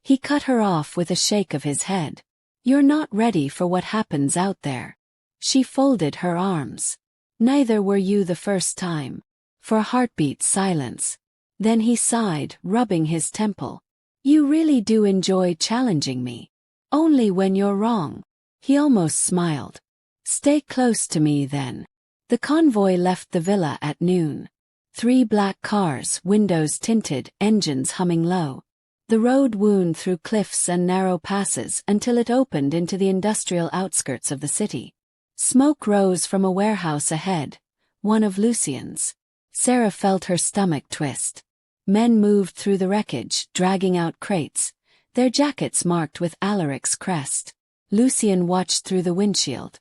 He cut her off with a shake of his head. "You're not ready for what happens out there." She folded her arms. "Neither were you the first time." For a heartbeat, silence. Then he sighed, rubbing his temple. "You really do enjoy challenging me." "Only when you're wrong." He almost smiled. "Stay close to me then." The convoy left the villa at noon. 3 black cars, windows tinted, engines humming low. The road wound through cliffs and narrow passes until it opened into the industrial outskirts of the city. Smoke rose from a warehouse ahead, one of Lucien's. Sarah felt her stomach twist. Men moved through the wreckage, dragging out crates, their jackets marked with Alaric's crest. Lucien watched through the windshield.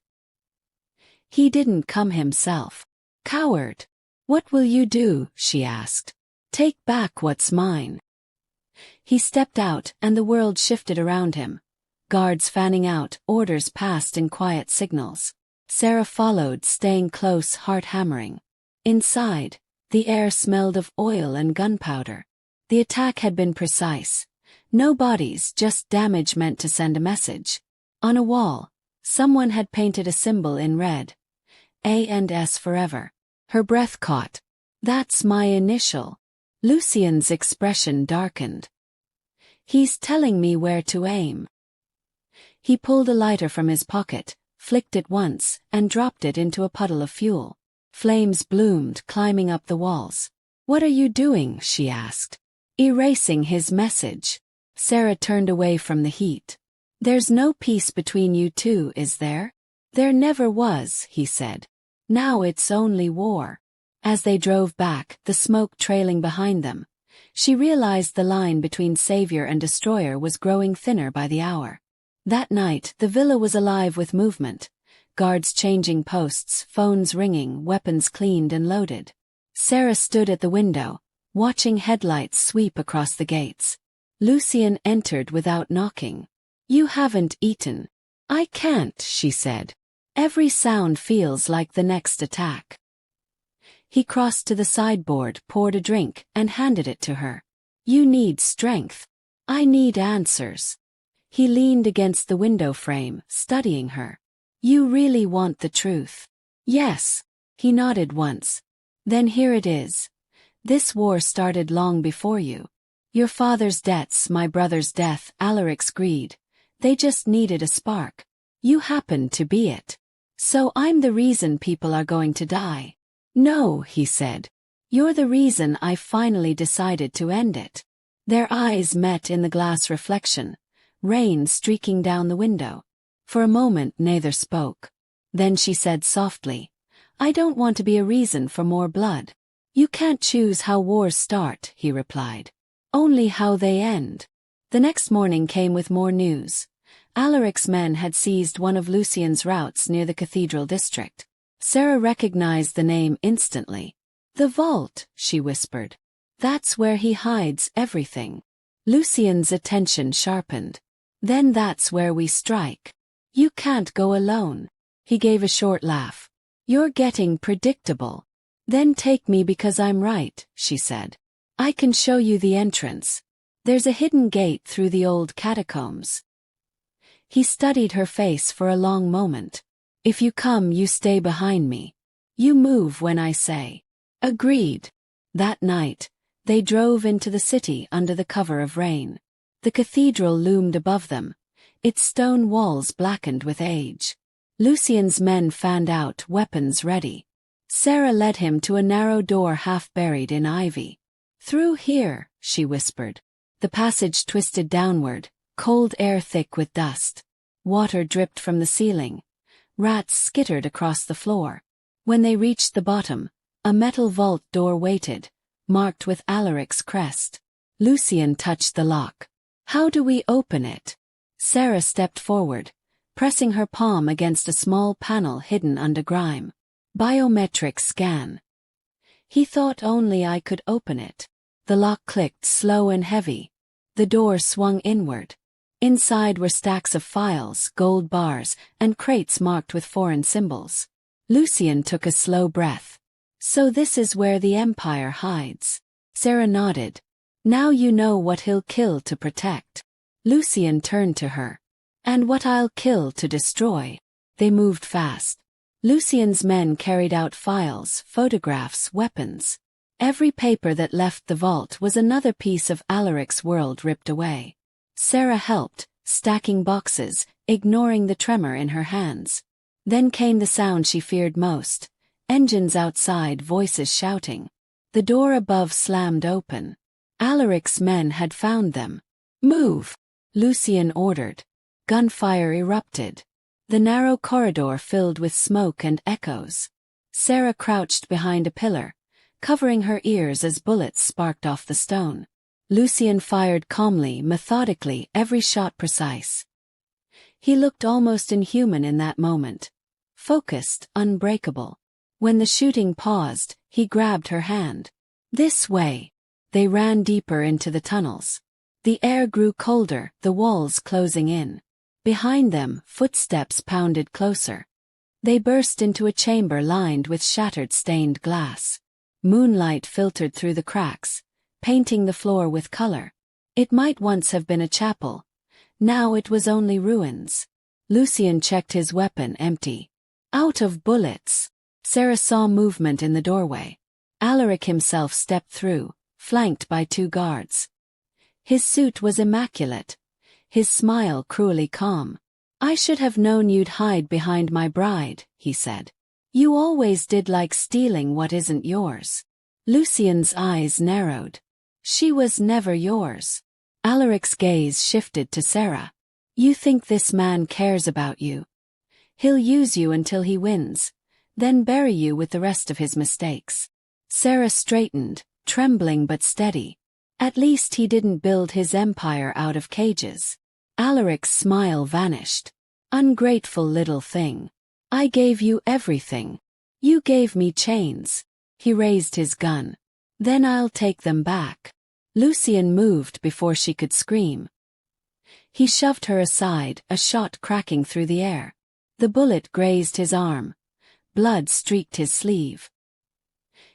He didn't come himself. "Coward. What will you do?" she asked. "Take back what's mine." He stepped out, and the world shifted around him. Guards fanning out, orders passed in quiet signals. Sarah followed, staying close, heart hammering. Inside, the air smelled of oil and gunpowder. The attack had been precise. No bodies, just damage meant to send a message. On a wall, someone had painted a symbol in red. A&S forever. Her breath caught. "That's my initial." Lucien's expression darkened. "He's telling me where to aim." He pulled a lighter from his pocket, flicked it once, and dropped it into a puddle of fuel. Flames bloomed, climbing up the walls. "What are you doing?" she asked. "Erasing his message." Sarah turned away from the heat. "There's no peace between you two, is there?" "There never was," he said. "Now it's only war." As they drove back, the smoke trailing behind them, she realized the line between savior and destroyer was growing thinner by the hour. That night, the villa was alive with movement. Guards changing posts, phones ringing, weapons cleaned and loaded. Sarah stood at the window, watching headlights sweep across the gates. Lucien entered without knocking. "You haven't eaten." "I can't," she said. "Every sound feels like the next attack." He crossed to the sideboard, poured a drink, and handed it to her. "You need strength. I need answers." He leaned against the window frame, studying her. "You really want the truth?" "Yes." He nodded once. "Then here it is. This war started long before you. Your father's debts, my brother's death, Alaric's greed. They just needed a spark. You happened to be it. So I'm the reason people are going to die." No, he said. You're the reason I finally decided to end it. Their eyes met in the glass reflection, rain streaking down the window. For a moment neither spoke. Then she said softly, I don't want to be a reason for more blood. You can't choose how wars start, he replied. Only how they end. The next morning came with more news. Alaric's men had seized one of Lucien's routes near the cathedral district. Sarah recognized the name instantly. The vault, she whispered. That's where he hides everything. Lucien's attention sharpened. Then that's where we strike. You can't go alone. He gave a short laugh. You're getting predictable. Then take me because I'm right, she said. I can show you the entrance. There's a hidden gate through the old catacombs. He studied her face for a long moment. If you come, you stay behind me. You move when I say. Agreed. That night, they drove into the city under the cover of rain. The cathedral loomed above them, its stone walls blackened with age. Lucien's men fanned out, weapons ready. Sarah led him to a narrow door half buried in ivy. Through here, she whispered. The passage twisted downward, cold air thick with dust. Water dripped from the ceiling. Rats skittered across the floor. When they reached the bottom, a metal vault door waited, marked with Alaric's crest. Lucien touched the lock. How do we open it? Sarah stepped forward, pressing her palm against a small panel hidden under grime. Biometric scan. He thought only I could open it. The lock clicked slow and heavy. The door swung inward. Inside were stacks of files, gold bars, and crates marked with foreign symbols. Lucien took a slow breath. So this is where the Empire hides. Sarah nodded. Now you know what he'll kill to protect. Lucien turned to her. And what I'll kill to destroy. They moved fast. Lucien's men carried out files, photographs, weapons. Every paper that left the vault was another piece of Alaric's world ripped away. Sarah helped, stacking boxes, ignoring the tremor in her hands. Then came the sound she feared most. Engines outside, voices shouting. The door above slammed open. Alaric's men had found them. Move! Lucien ordered. Gunfire erupted. The narrow corridor filled with smoke and echoes. Sarah crouched behind a pillar, covering her ears as bullets sparked off the stone. Lucien fired calmly, methodically, every shot precise. He looked almost inhuman in that moment. Focused, unbreakable. When the shooting paused, he grabbed her hand. This way. They ran deeper into the tunnels. The air grew colder, the walls closing in. Behind them, footsteps pounded closer. They burst into a chamber lined with shattered stained glass. Moonlight filtered through the cracks, painting the floor with color. It might once have been a chapel. Now it was only ruins. Lucien checked his weapon, empty. Out of bullets. Sarah saw movement in the doorway. Alaric himself stepped through, flanked by 2 guards. His suit was immaculate. His smile cruelly calm. I should have known you'd hide behind my bride, he said. You always did like stealing what isn't yours. Lucien's eyes narrowed. She was never yours. Alaric's gaze shifted to Sarah. You think this man cares about you? He'll use you until he wins, then bury you with the rest of his mistakes. Sarah straightened, trembling but steady. At least he didn't build his empire out of cages. Alaric's smile vanished. Ungrateful little thing. I gave you everything. You gave me chains. He raised his gun. Then I'll take them back. Lucien moved before she could scream. He shoved her aside, a shot cracking through the air. The bullet grazed his arm. Blood streaked his sleeve.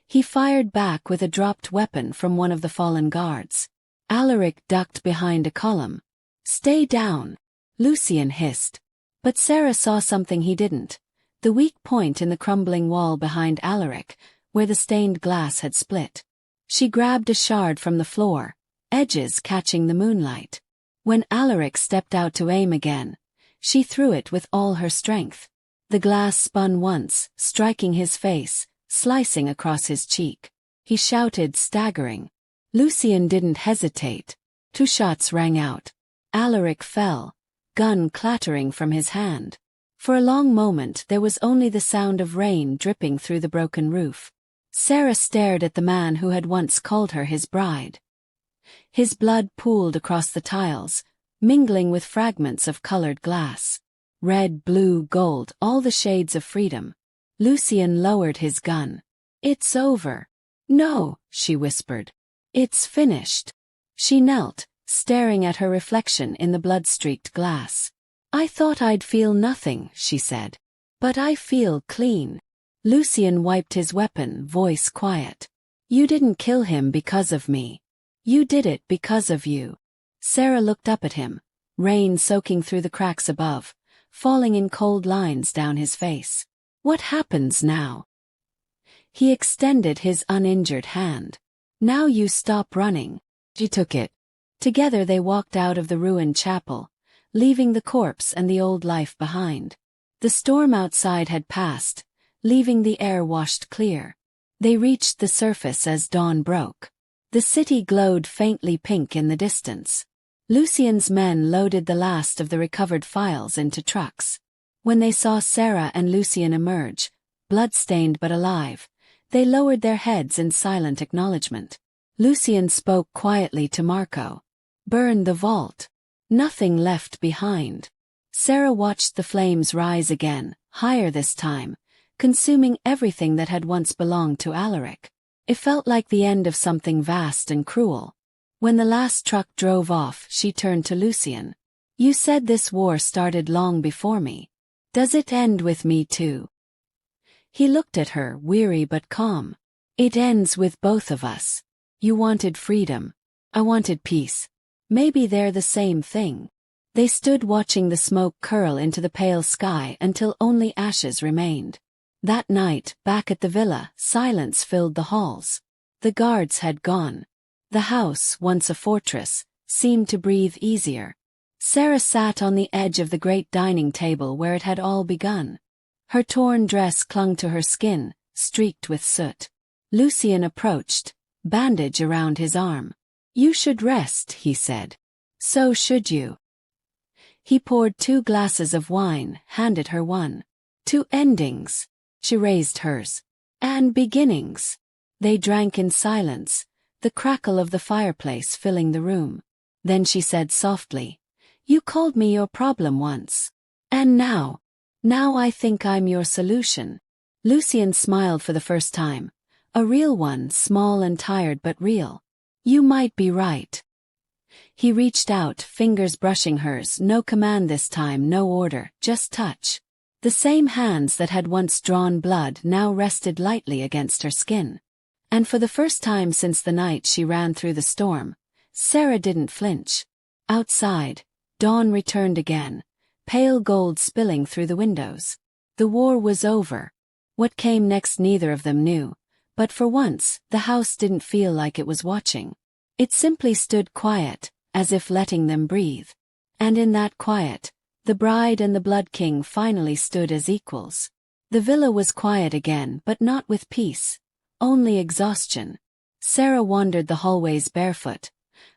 He fired back with a dropped weapon from one of the fallen guards. Alaric ducked behind a column. Stay down, Lucien hissed. But Sarah saw something he didn't. The weak point in the crumbling wall behind Alaric, where the stained glass had split. She grabbed a shard from the floor, edges catching the moonlight. When Alaric stepped out to aim again, she threw it with all her strength. The glass spun once, striking his face, slicing across his cheek. He shouted, staggering. Lucien didn't hesitate. 2 shots rang out. Alaric fell, gun clattering from his hand. For a long moment there was only the sound of rain dripping through the broken roof. Sarah stared at the man who had once called her his bride. His blood pooled across the tiles, mingling with fragments of colored glass. Red, blue, gold, all the shades of freedom. Lucien lowered his gun. "It's over." "No," she whispered. "It's finished." She knelt, staring at her reflection in the blood-streaked glass. "I thought I'd feel nothing," she said. "But I feel clean." Lucien wiped his weapon, voice quiet. "You didn't kill him because of me. You did it because of you." Sarah looked up at him, rain soaking through the cracks above, falling in cold lines down his face. "What happens now?" He extended his uninjured hand. "Now you stop running." She took it. Together they walked out of the ruined chapel, leaving the corpse and the old life behind. The storm outside had passed, leaving the air washed clear. They reached the surface as dawn broke. The city glowed faintly pink in the distance. Lucien's men loaded the last of the recovered files into trucks. When they saw Sarah and Lucien emerge, blood-stained but alive, they lowered their heads in silent acknowledgement. Lucien spoke quietly to Marco. "Burn the vault. Nothing left behind." Sarah watched the flames rise again, higher this time, consuming everything that had once belonged to Alaric. It felt like the end of something vast and cruel. When the last truck drove off, she turned to Lucien. "You said this war started long before me. Does it end with me too?" He looked at her, weary but calm. "It ends with both of us. You wanted freedom. I wanted peace. Maybe they're the same thing." They stood watching the smoke curl into the pale sky until only ashes remained. That night, back at the villa, silence filled the halls. The guards had gone. The house, once a fortress, seemed to breathe easier. Sarah sat on the edge of the great dining table where it had all begun. Her torn dress clung to her skin, streaked with soot. Lucien approached, bandage around his arm. "You should rest," he said. "So should you." He poured 2 glasses of wine, handed her one. 2 endings. She raised hers. "And beginnings." They drank in silence, the crackle of the fireplace filling the room. Then she said softly, "You called me your problem once. And now I think I'm your solution." Lucien smiled for the first time. A real one, small and tired but real. "You might be right." He reached out, fingers brushing hers, no command this time, no order, just touch. The same hands that had once drawn blood now rested lightly against her skin. And for the first time since the night she ran through the storm, Sarah didn't flinch. Outside, dawn returned again, pale gold spilling through the windows. The war was over. What came next neither of them knew, but for once, the house didn't feel like it was watching. It simply stood quiet, as if letting them breathe. And in that quiet, the bride and the Blood King finally stood as equals. The villa was quiet again, but not with peace, only exhaustion. Sarah wandered the hallways barefoot,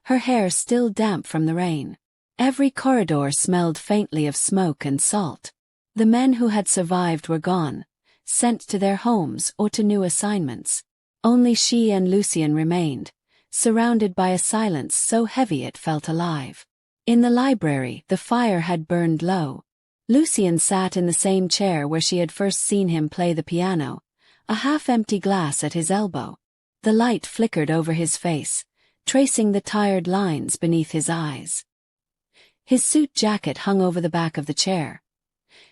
her hair still damp from the rain. Every corridor smelled faintly of smoke and salt. The men who had survived were gone, sent to their homes or to new assignments. Only she and Lucien remained, surrounded by a silence so heavy it felt alive. In the library, the fire had burned low. Lucien sat in the same chair where she had first seen him play the piano, a half-empty glass at his elbow. The light flickered over his face, tracing the tired lines beneath his eyes. His suit jacket hung over the back of the chair.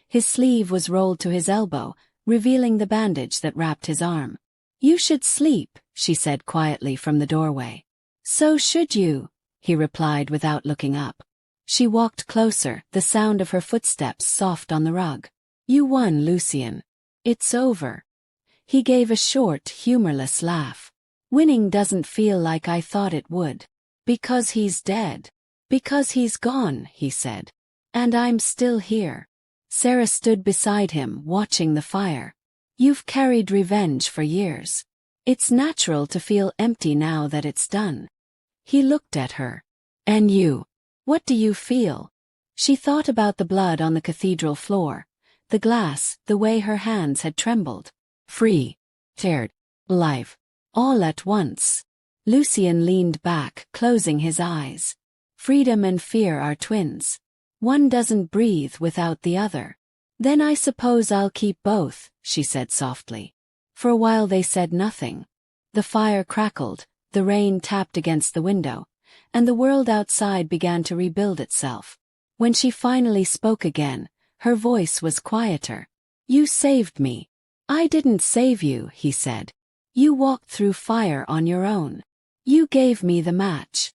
His sleeve was rolled to his elbow, revealing the bandage that wrapped his arm. "You should sleep," she said quietly from the doorway. "So should you," he replied without looking up. She walked closer, the sound of her footsteps soft on the rug. "You won, Lucien. It's over." He gave a short, humorless laugh. "Winning doesn't feel like I thought it would. Because he's dead. Because he's gone," he said. "And I'm still here." Sarah stood beside him, watching the fire. You've carried revenge for years. It's natural to feel empty now that it's done. He looked at her. And you? What do you feel? She thought about the blood on the cathedral floor, the glass, the way her hands had trembled. Free. Scared. Alive. All at once. Lucien leaned back, closing his eyes. Freedom and fear are twins. One doesn't breathe without the other. Then I suppose I'll keep both, she said softly. For a while they said nothing. The fire crackled, the rain tapped against the window, and the world outside began to rebuild itself. When she finally spoke again, her voice was quieter. You saved me. I didn't save you, he said. You walked through fire on your own. You gave me the match.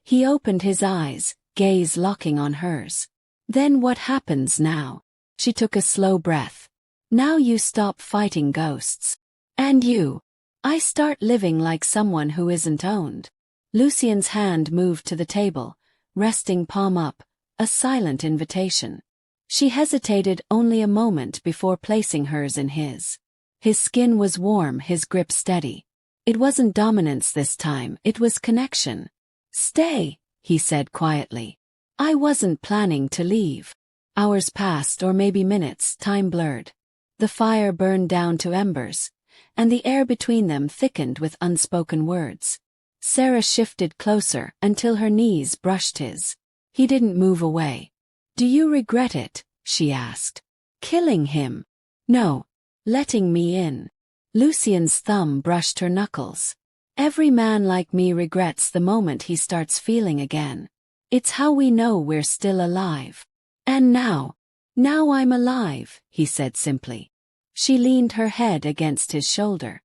He opened his eyes, gaze locking on hers. Then what happens now? She took a slow breath. Now you stop fighting ghosts. And you? I start living like someone who isn't owned. Lucien's hand moved to the table, resting palm up, a silent invitation. She hesitated only a moment before placing hers in his. His skin was warm, his grip steady. It wasn't dominance this time, it was connection. Stay, he said quietly. I wasn't planning to leave. Hours passed, or maybe minutes, time blurred. The fire burned down to embers, and the air between them thickened with unspoken words. Sarah shifted closer until her knees brushed his. He didn't move away. Do you regret it? She asked. Killing him? No. Letting me in. Lucien's thumb brushed her knuckles. Every man like me regrets the moment he starts feeling again. It's how we know we're still alive. And now I'm alive, he said simply. She leaned her head against his shoulder.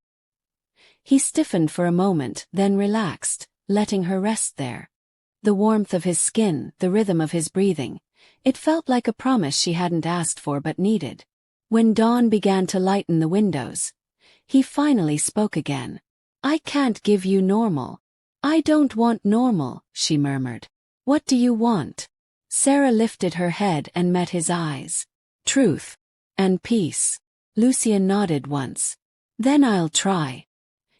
He stiffened for a moment, then relaxed, letting her rest there. The warmth of his skin, the rhythm of his breathing, it felt like a promise she hadn't asked for but needed. When dawn began to lighten the windows, he finally spoke again. I can't give you normal. I don't want normal, she murmured. What do you want? Sarah lifted her head and met his eyes. Truth. And peace. Lucien nodded once. Then I'll try.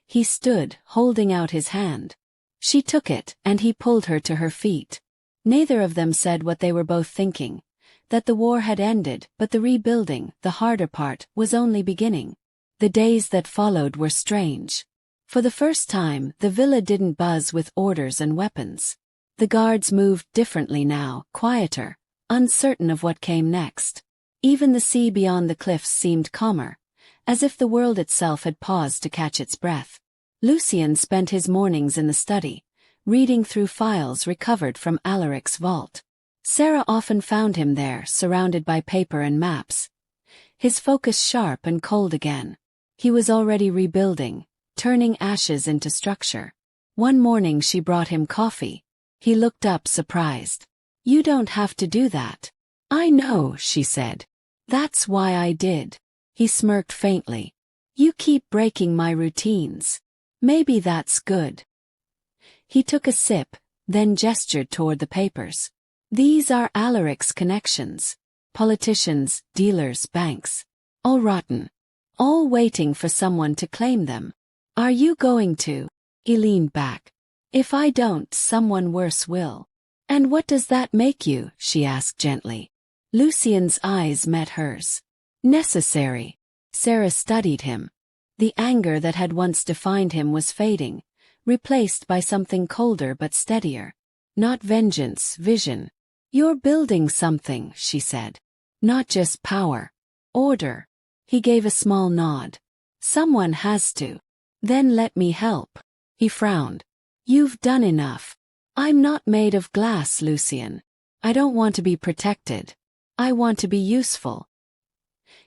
He stood, holding out his hand. She took it, and he pulled her to her feet. Neither of them said what they were both thinking, that the war had ended, but the rebuilding, the harder part, was only beginning. The days that followed were strange. For the first time, the villa didn't buzz with orders and weapons. The guards moved differently now, quieter, uncertain of what came next. Even the sea beyond the cliffs seemed calmer, as if the world itself had paused to catch its breath. Lucien spent his mornings in the study, reading through files recovered from Alaric's vault. Sarah often found him there, surrounded by paper and maps. His focus sharp and cold again. He was already rebuilding, turning ashes into structure. One morning she brought him coffee. He looked up surprised. You don't have to do that. I know, she said. That's why I did. He smirked faintly. You keep breaking my routines. Maybe that's good. He took a sip, then gestured toward the papers. These are Alaric's connections. Politicians, dealers, banks. All rotten. All waiting for someone to claim them. Are you going to? He leaned back. If I don't, someone worse will. And what does that make you? She asked gently. Lucien's eyes met hers. Necessary. Sarah studied him. The anger that had once defined him was fading, replaced by something colder but steadier. Not vengeance, vision. You're building something, she said. Not just power. Order. He gave a small nod. Someone has to. Then let me help. He frowned. You've done enough. I'm not made of glass, Lucien. I don't want to be protected. I want to be useful.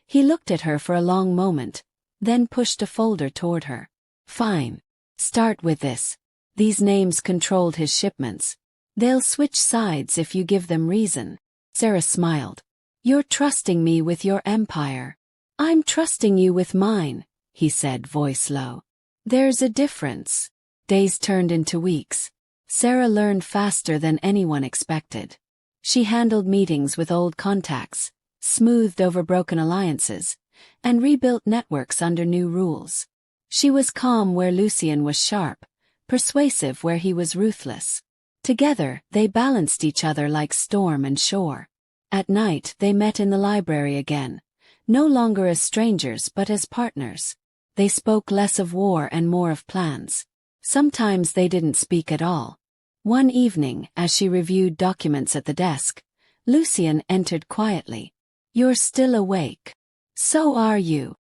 He looked at her for a long moment, then pushed a folder toward her. Fine. Start with this. These names controlled his shipments. They'll switch sides if you give them reason. Sarah smiled. You're trusting me with your empire. I'm trusting you with mine, he said, voice low. There's a difference. Days turned into weeks. Sarah learned faster than anyone expected. She handled meetings with old contacts, smoothed over broken alliances, and rebuilt networks under new rules. She was calm where Lucien was sharp, persuasive where he was ruthless. Together, they balanced each other like storm and shore. At night, they met in the library again, no longer as strangers but as partners. They spoke less of war and more of plans. Sometimes they didn't speak at all. One evening, as she reviewed documents at the desk, Lucien entered quietly. "You're still awake." "So are you."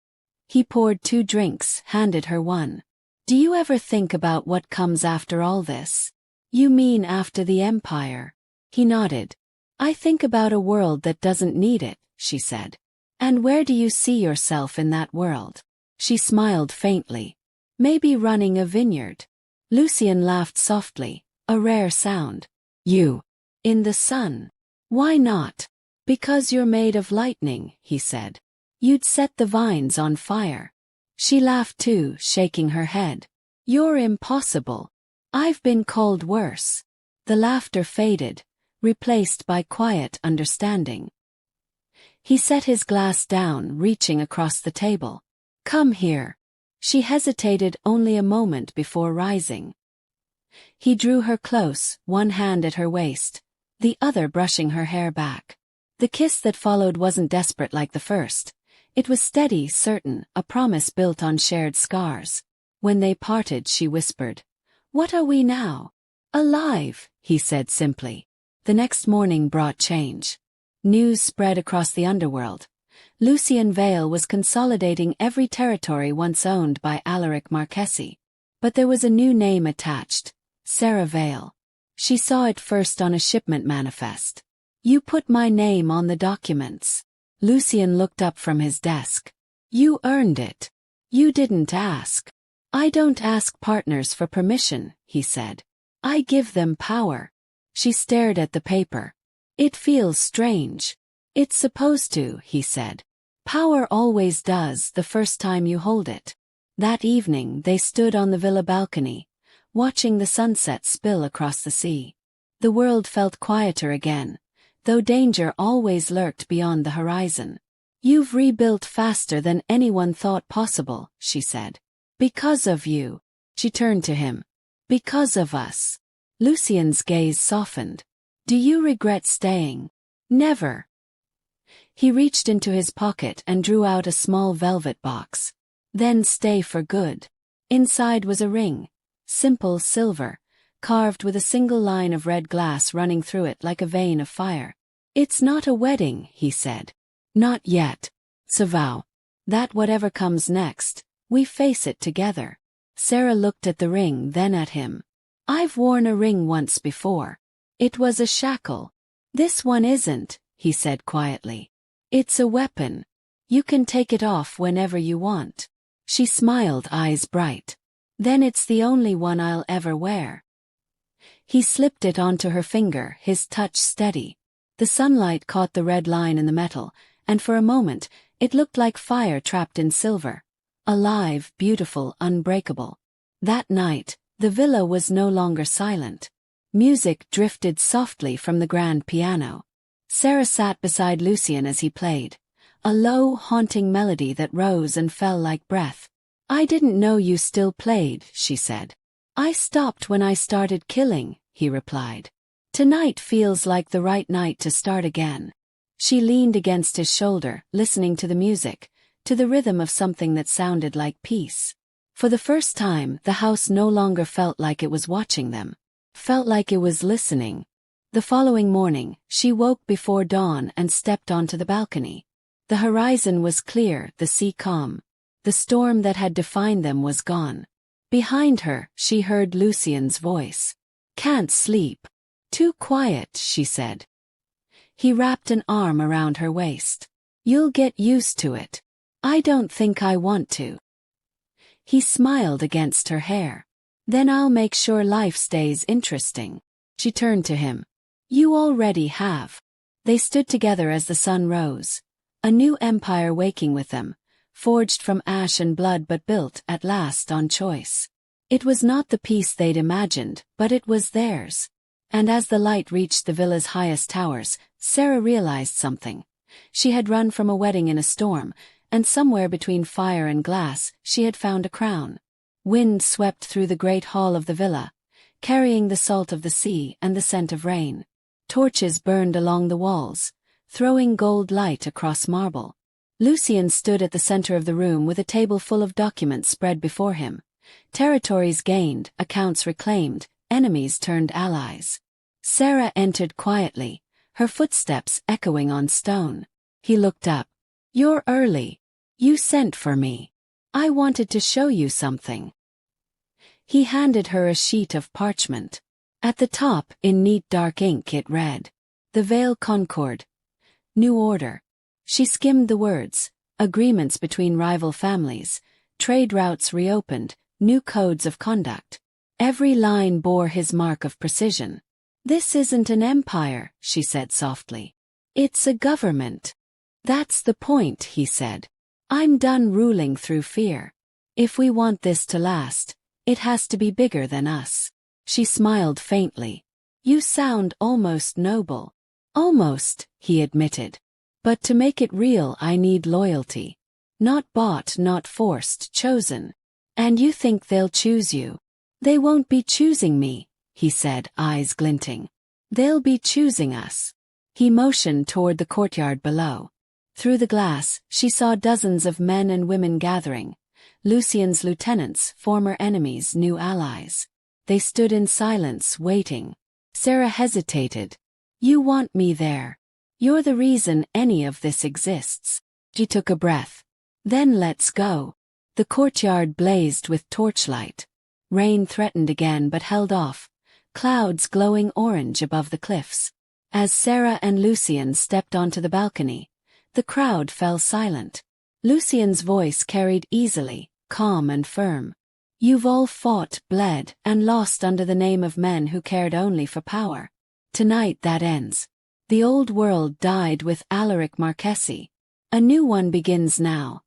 He poured 2 drinks, handed her one. "Do you ever think about what comes after all this?" "You mean after the Empire?" He nodded. "I think about a world that doesn't need it," she said. "And where do you see yourself in that world?" She smiled faintly. "Maybe running a vineyard." Lucien laughed softly, a rare sound. "You? In the sun?" "Why not?" "Because you're made of lightning," he said. "You'd set the vines on fire." She laughed too, shaking her head. "You're impossible. I've been called worse." The laughter faded, replaced by quiet understanding. He set his glass down, reaching across the table. "Come here." She hesitated only a moment before rising. He drew her close, one hand at her waist, the other brushing her hair back. The kiss that followed wasn't desperate like the first. It was steady, certain, a promise built on shared scars. When they parted, she whispered, "What are we now?" "Alive," he said simply. The next morning brought change. News spread across the underworld. Lucien Vale was consolidating every territory once owned by Alaric Marquesi. But there was a new name attached, Sarah Vale. She saw it first on a shipment manifest. "You put my name on the documents." Lucien looked up from his desk. "You earned it. You didn't ask." "I don't ask partners for permission," he said. "I give them power." She stared at the paper. "It feels strange." "It's supposed to," he said. "Power always does the first time you hold it." That evening they stood on the villa balcony, watching the sunset spill across the sea. The world felt quieter again, though danger always lurked beyond the horizon. "You've rebuilt faster than anyone thought possible," she said. "Because of you." She turned to him. "Because of us." Lucien's gaze softened. "Do you regret staying?" "Never." He reached into his pocket and drew out a small velvet box. "Then stay for good." Inside was a ring, simple silver, carved with a single line of red glass running through it like a vein of fire. "It's not a wedding," he said. "Not yet. It's a vow. That whatever comes next, we face it together." Sarah looked at the ring, then at him. "I've worn a ring once before. It was a shackle." "This one isn't," he said quietly. "It's a weapon. You can take it off whenever you want." She smiled, eyes bright. "Then it's the only one I'll ever wear." He slipped it onto her finger, his touch steady. The sunlight caught the red line in the metal, and for a moment, it looked like fire trapped in silver. Alive, beautiful, unbreakable. That night, the villa was no longer silent. Music drifted softly from the grand piano. Sarah sat beside Lucien as he played. A low, haunting melody that rose and fell like breath. "I didn't know you still played," she said. "I stopped when I started killing," he replied. "Tonight feels like the right night to start again." She leaned against his shoulder, listening to the music, to the rhythm of something that sounded like peace. For the first time, the house no longer felt like it was watching them. Felt like it was listening. The following morning, she woke before dawn and stepped onto the balcony. The horizon was clear, the sea calm. The storm that had defined them was gone. Behind her, she heard Lucien's voice. "Can't sleep." "Too quiet," she said. He wrapped an arm around her waist. "You'll get used to it." "I don't think I want to." He smiled against her hair. "Then I'll make sure life stays interesting." She turned to him. "You already have." They stood together as the sun rose. A new empire waking with them, forged from ash and blood but built, at last, on choice. It was not the peace they'd imagined, but it was theirs. And as the light reached the villa's highest towers, Sarah realized something. She had run from a wedding in a storm, and somewhere between fire and glass she had found a crown. Wind swept through the great hall of the villa, carrying the salt of the sea and the scent of rain. Torches burned along the walls, throwing gold light across marble. Lucien stood at the center of the room with a table full of documents spread before him. Territories gained, accounts reclaimed, enemies turned allies. Sarah entered quietly, her footsteps echoing on stone. He looked up. "You're early. You sent for me. I wanted to show you something." He handed her a sheet of parchment. At the top, in neat dark ink, it read, "The Vale Concord. New Order." She skimmed the words: agreements between rival families, trade routes reopened, new codes of conduct. Every line bore his mark of precision. "This isn't an empire," she said softly. "It's a government." "That's the point," he said. "I'm done ruling through fear. If we want this to last, it has to be bigger than us." She smiled faintly. "You sound almost noble." "Almost," he admitted. "But to make it real I need loyalty. Not bought, not forced, chosen. And you think they'll choose you?" "They won't be choosing me," he said, eyes glinting. "They'll be choosing us." He motioned toward the courtyard below. Through the glass, she saw dozens of men and women gathering. Lucien's lieutenants, former enemies, new allies. They stood in silence, waiting. Sarah hesitated. "You want me there. You're the reason any of this exists." She took a breath. "Then let's go." The courtyard blazed with torchlight. Rain threatened again but held off, clouds glowing orange above the cliffs. As Sarah and Lucien stepped onto the balcony, the crowd fell silent. Lucien's voice carried easily, calm and firm. "You've all fought, bled, and lost under the name of men who cared only for power. Tonight that ends. The old world died with Alaric Marchesi. A new one begins now,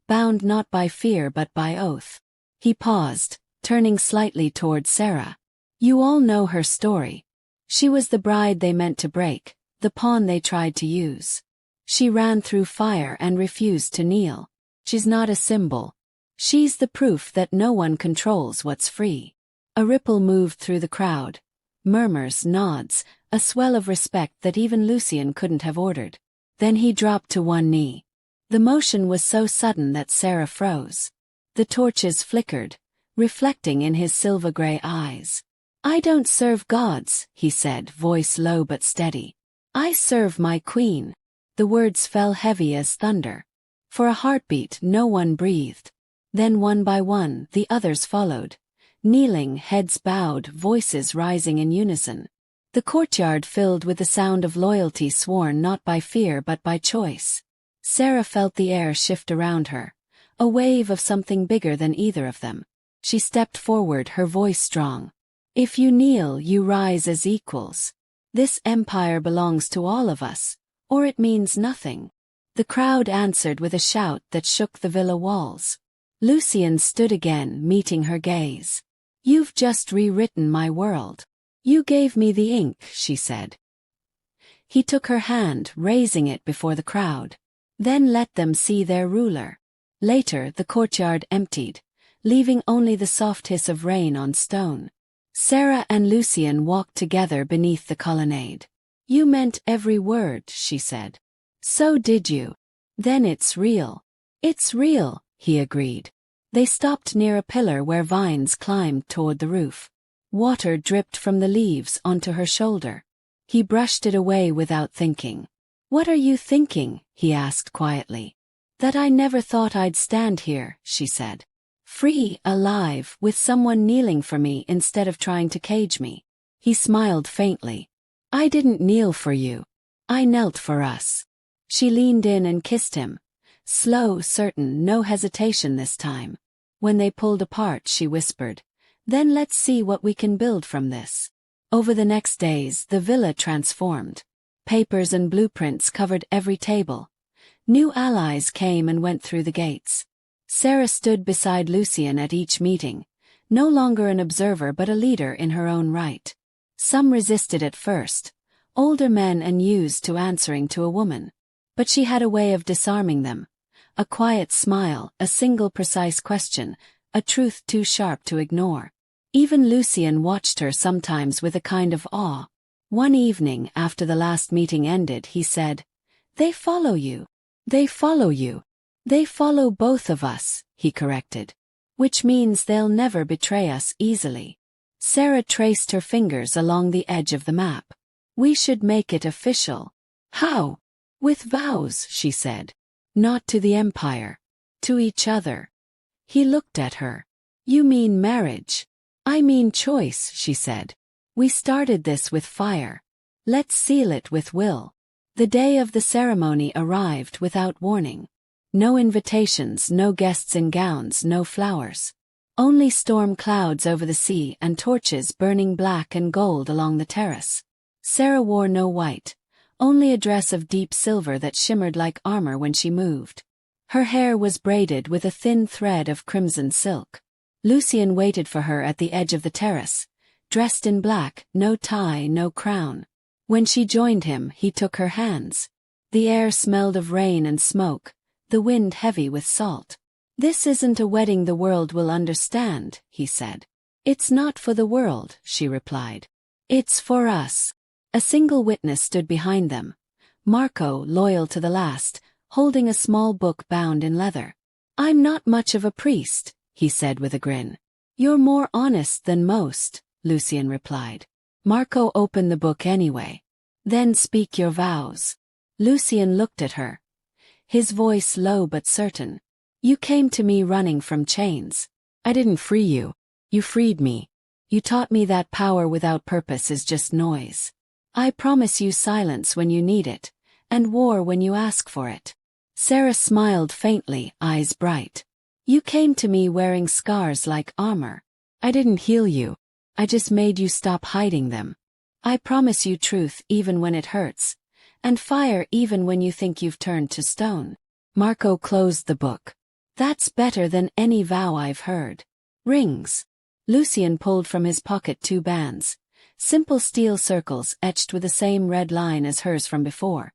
bound not by fear but by oath." He paused, turning slightly toward Sarah. "You all know her story. She was the bride they meant to break, the pawn they tried to use. She ran through fire and refused to kneel. She's not a symbol. She's the proof that no one controls what's free." A ripple moved through the crowd. Murmurs, nods, a swell of respect that even Lucien couldn't have ordered. Then he dropped to one knee. The motion was so sudden that Sarah froze. The torches flickered, reflecting in his silver-gray eyes. "I don't serve gods," he said, voice low but steady. "I serve my queen." The words fell heavy as thunder. For a heartbeat no one breathed. Then one by one the others followed. Kneeling, heads bowed, voices rising in unison. The courtyard filled with the sound of loyalty sworn not by fear but by choice. Sarah felt the air shift around her, a wave of something bigger than either of them. She stepped forward, her voice strong. "If you kneel, you rise as equals. This empire belongs to all of us, or it means nothing." The crowd answered with a shout that shook the villa walls. Lucien stood again, meeting her gaze. "You've just rewritten my world. You gave me the ink," she said. He took her hand, raising it before the crowd. "Then let them see their ruler." Later, the courtyard emptied, leaving only the soft hiss of rain on stone. Sarah and Lucien walked together beneath the colonnade. "You meant every word," she said. "So did you. Then it's real." "It's real," he agreed. They stopped near a pillar where vines climbed toward the roof. Water dripped from the leaves onto her shoulder. He brushed it away without thinking. "What are you thinking?" he asked quietly. "That I never thought I'd stand here," she said. "Free, alive, with someone kneeling for me instead of trying to cage me." He smiled faintly. "I didn't kneel for you. I knelt for us." She leaned in and kissed him. Slow, certain, no hesitation this time. When they pulled apart, she whispered, "Then let's see what we can build from this." Over the next days, the villa transformed. Papers and blueprints covered every table. New allies came and went through the gates. Sarah stood beside Lucien at each meeting, no longer an observer but a leader in her own right. Some resisted at first, older men unused to answering to a woman. But she had a way of disarming them, a quiet smile, a single precise question, a truth too sharp to ignore. Even Lucien watched her sometimes with a kind of awe. One evening after the last meeting ended, he said, "They follow you. They follow you. They follow both of us," he corrected. "Which means they'll never betray us easily." Sarah traced her fingers along the edge of the map. "We should make it official." "How?" "With vows," she said. "Not to the Empire. To each other." He looked at her. "You mean marriage?" "I mean choice," she said. "We started this with fire. Let's seal it with will." The day of the ceremony arrived without warning. No invitations, no guests in gowns, no flowers. Only storm clouds over the sea and torches burning black and gold along the terrace. Sarah wore no white, only a dress of deep silver that shimmered like armor when she moved. Her hair was braided with a thin thread of crimson silk. Lucien waited for her at the edge of the terrace, dressed in black, no tie, no crown. When she joined him, he took her hands. The air smelled of rain and smoke, the wind heavy with salt. "This isn't a wedding the world will understand," he said. "It's not for the world," she replied. "It's for us." A single witness stood behind them. Marco, loyal to the last, holding a small book bound in leather. "I'm not much of a priest," he said with a grin. "You're more honest than most," Lucien replied. Marco opened the book anyway. "Then speak your vows." Lucien looked at her. His voice low but certain. "You came to me running from chains. I didn't free you. You freed me. You taught me that power without purpose is just noise. I promise you silence when you need it, and war when you ask for it." Sarah smiled faintly, eyes bright. "You came to me wearing scars like armor. I didn't heal you. I just made you stop hiding them. I promise you truth even when it hurts, and fire even when you think you've turned to stone." Marco closed the book. "That's better than any vow I've heard." "Rings." Lucien pulled from his pocket 2 bands, simple steel circles etched with the same red line as hers from before.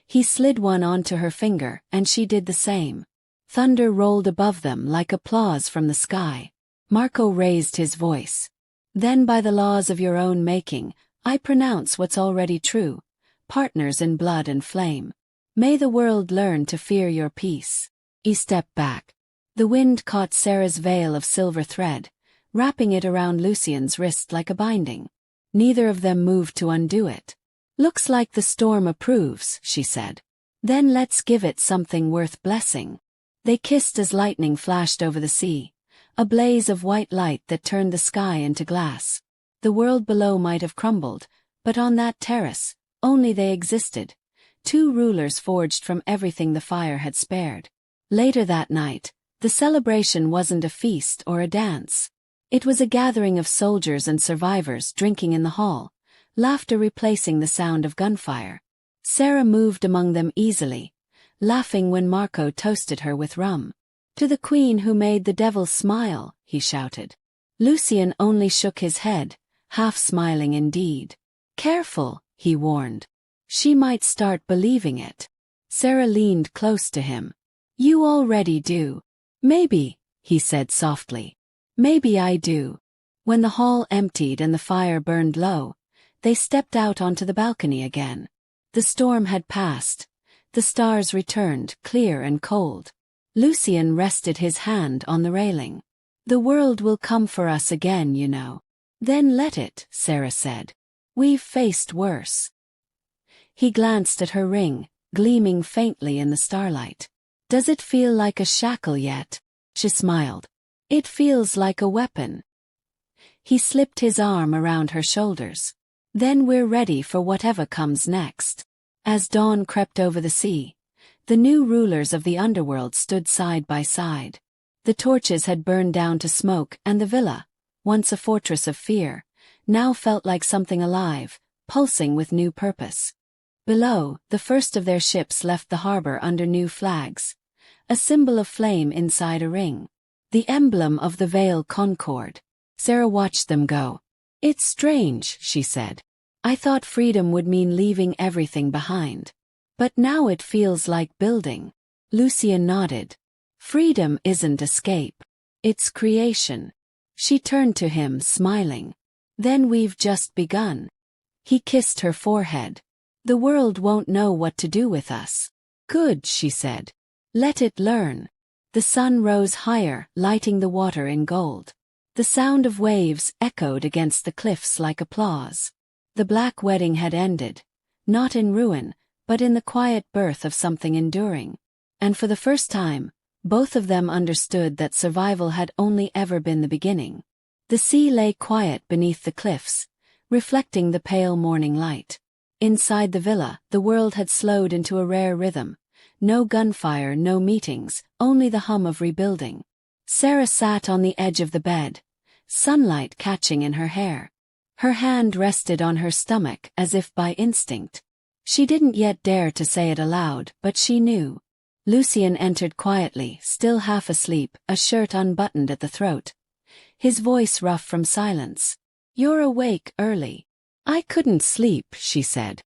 He slid one onto her finger, and she did the same. Thunder rolled above them like applause from the sky. Marco raised his voice. "Then by the laws of your own making, I pronounce what's already true, partners in blood and flame. May the world learn to fear your peace." He stepped back. The wind caught Sarah's veil of silver thread, wrapping it around Lucien's wrist like a binding. Neither of them moved to undo it. "Looks like the storm approves," she said. "Then let's give it something worth blessing." They kissed as lightning flashed over the sea, a blaze of white light that turned the sky into glass. The world below might have crumbled, but on that terrace, only they existed, 2 rulers forged from everything the fire had spared. Later that night, the celebration wasn't a feast or a dance. It was a gathering of soldiers and survivors drinking in the hall, laughter replacing the sound of gunfire. Sarah moved among them easily, laughing when Marco toasted her with rum. "To the queen who made the devil smile," he shouted. Lucien only shook his head, half smiling indeed. "Careful," he warned. "She might start believing it." Sarah leaned close to him. "You already do." "Maybe," he said softly. "Maybe I do." When the hall emptied and the fire burned low, they stepped out onto the balcony again. The storm had passed. The stars returned, clear and cold. Lucien rested his hand on the railing. "The world will come for us again, you know." "Then let it," Sarah said. "We've faced worse." He glanced at her ring, gleaming faintly in the starlight. "Does it feel like a shackle yet?" She smiled. "It feels like a weapon." He slipped his arm around her shoulders. "Then we're ready for whatever comes next." As dawn crept over the sea, the new rulers of the underworld stood side by side. The torches had burned down to smoke, and the villa, once a fortress of fear, now felt like something alive, pulsing with new purpose. Below, the first of their ships left the harbor under new flags, a symbol of flame inside a ring, the emblem of the Veil Concord. Sarah watched them go. "It's strange," she said. "I thought freedom would mean leaving everything behind. But now it feels like building." Lucian nodded. Freedom isn't escape. It's creation. She turned to him, smiling. Then we've just begun. He kissed her forehead. The world won't know what to do with us. Good, she said. Let it learn. The sun rose higher, lighting the water in gold. The sound of waves echoed against the cliffs like applause. The black wedding had ended, not in ruin, but in the quiet birth of something enduring. And for the first time, both of them understood that survival had only ever been the beginning. The sea lay quiet beneath the cliffs, reflecting the pale morning light. Inside the villa, the world had slowed into a rare rhythm. No gunfire, no meetings, only the hum of rebuilding. Sarah sat on the edge of the bed, sunlight catching in her hair. Her hand rested on her stomach as if by instinct. She didn't yet dare to say it aloud, but she knew. Lucian entered quietly, still half asleep, a shirt unbuttoned at the throat. His voice rough from silence. "You're awake early." "I couldn't sleep," she said.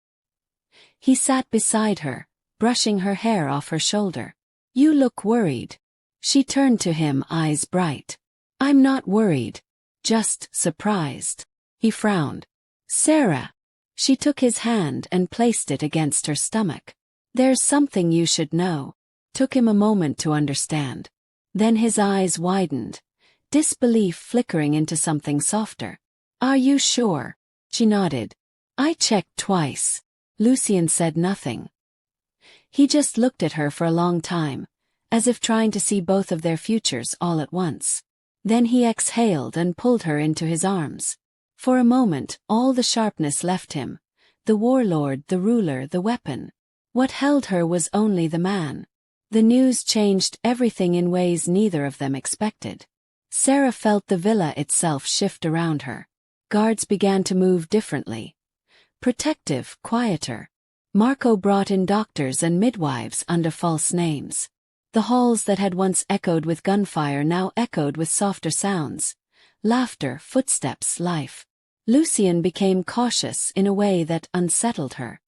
He sat beside her, brushing her hair off her shoulder. "You look worried." She turned to him, eyes bright. "I'm not worried. Just surprised." He frowned. "Sarah." She took his hand and placed it against her stomach. "There's something you should know." Took him a moment to understand. Then his eyes widened, disbelief flickering into something softer. "Are you sure?" She nodded. "I checked twice." Lucian said nothing. He just looked at her for a long time, as if trying to see both of their futures all at once. Then he exhaled and pulled her into his arms. For a moment, all the sharpness left him. The warlord, the ruler, the weapon. What held her was only the man. The news changed everything in ways neither of them expected. Sarah felt the villa itself shift around her. Guards began to move differently. Protective, quieter. Marco brought in doctors and midwives under false names. The halls that had once echoed with gunfire now echoed with softer sounds. Laughter, footsteps, life. Lucian became cautious in a way that unsettled her.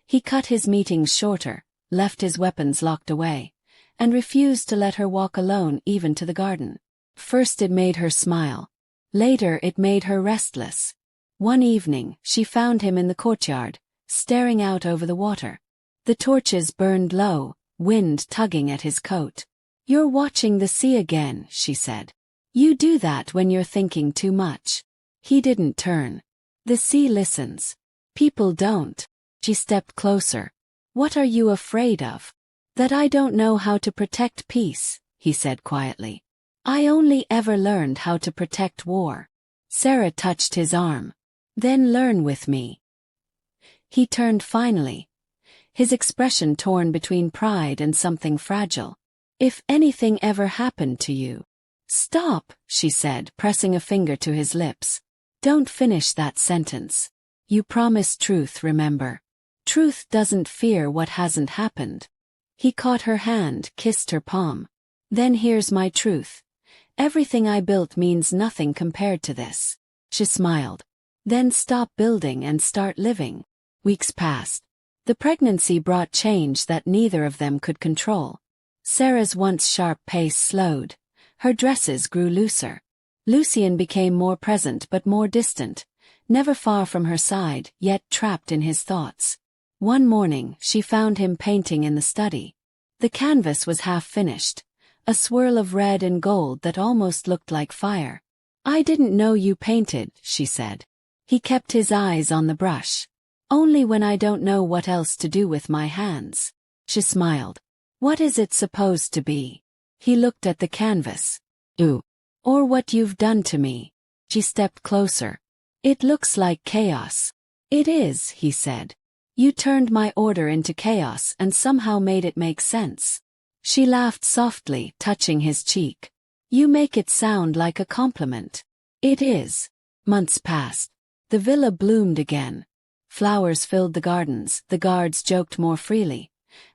He cut his meetings shorter, left his weapons locked away, and refused to let her walk alone even to the garden. First it made her smile. Later it made her restless. One evening, she found him in the courtyard, staring out over the water. The torches burned low, wind tugging at his coat. "You're watching the sea again," she said. "You do that when you're thinking too much." He didn't turn. "The sea listens. People don't." She stepped closer. "What are you afraid of?" "That I don't know how to protect peace," he said quietly. "I only ever learned how to protect war." Sarah touched his arm. "Then learn with me." He turned finally, his expression torn between pride and something fragile. "If anything ever happened to you." "Stop," she said, pressing a finger to his lips. "Don't finish that sentence. You promised truth, remember. Truth doesn't fear what hasn't happened." He caught her hand, kissed her palm. "Then here's my truth. Everything I built means nothing compared to this." She smiled. "Then stop building and start living." Weeks passed. The pregnancy brought change that neither of them could control. Sarah's once sharp pace slowed. Her dresses grew looser. Lucian became more present but more distant, never far from her side, yet trapped in his thoughts. One morning, she found him painting in the study. The canvas was half finished, a swirl of red and gold that almost looked like fire. "I didn't know you painted," she said. He kept his eyes on the brush. "Only when I don't know what else to do with my hands." She smiled. "What is it supposed to be?" He looked at the canvas. "Ooh. Or what you've done to me." She stepped closer. "It looks like chaos." "It is," he said. "You turned my order into chaos and somehow made it make sense." She laughed softly, touching his cheek. "You make it sound like a compliment." "It is." Months passed. The villa bloomed again. Flowers filled the gardens, the guards joked more freely,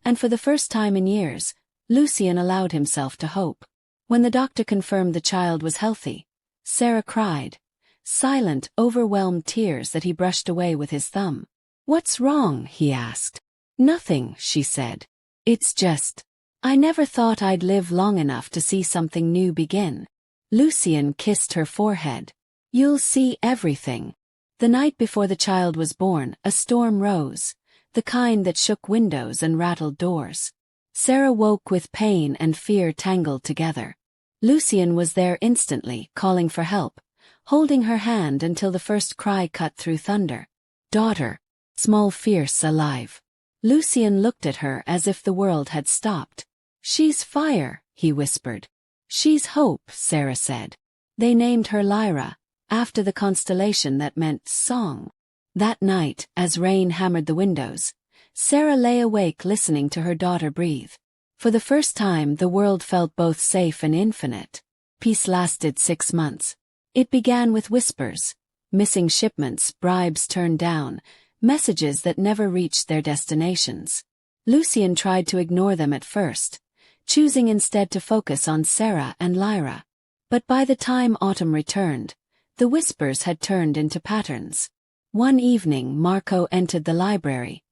and for the first time in years, Lucian allowed himself to hope. When the doctor confirmed the child was healthy, Sarah cried. Silent, overwhelmed tears that he brushed away with his thumb. "What's wrong?" he asked. "Nothing," she said. It's just, I never thought I'd live long enough to see something new begin. Lucian kissed her forehead. You'll see everything. The night before the child was born, a storm rose, the kind that shook windows and rattled doors. Sarah woke with pain and fear tangled together. Lucian was there instantly, calling for help, holding her hand until the first cry cut through thunder. Daughter. Small, fierce, alive. Lucian looked at her as if the world had stopped. She's fire, he whispered. She's hope, Sarah said. They named her Lyra, after the constellation that meant song. That night, as rain hammered the windows, Sarah lay awake listening to her daughter breathe. For the first time, the world felt both safe and infinite. Peace lasted 6 months. It began with whispers, missing shipments, bribes turned down, messages that never reached their destinations. Lucian tried to ignore them at first, choosing instead to focus on Sarah and Lyra. But by the time autumn returned, the whispers had turned into patterns. One evening, Marco entered the library,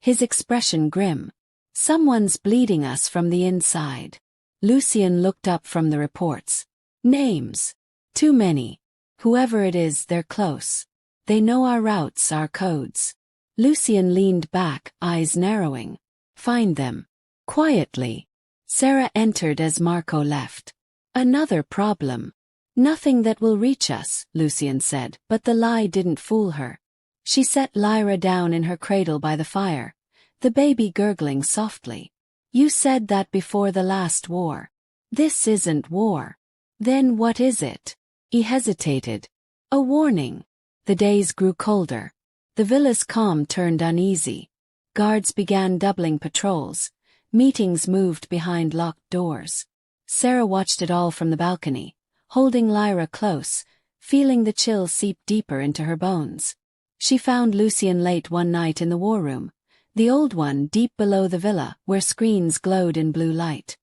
his expression grim. Someone's bleeding us from the inside. Lucian looked up from the reports. Names. Too many. Whoever it is, they're close. They know our routes, our codes. Lucian leaned back, eyes narrowing. Find them. Quietly. Sarah entered as Marco left. Another problem. Nothing that will reach us, Lucian said, but the lie didn't fool her. She set Lyra down in her cradle by the fire, the baby gurgling softly. You said that before the last war. This isn't war. Then what is it? He hesitated. A warning. The days grew colder. The villa's calm turned uneasy. Guards began doubling patrols. Meetings moved behind locked doors. Sarah watched it all from the balcony, holding Lyra close, feeling the chill seep deeper into her bones. She found Lucian late one night in the war room, the old one deep below the villa where screens glowed in blue light.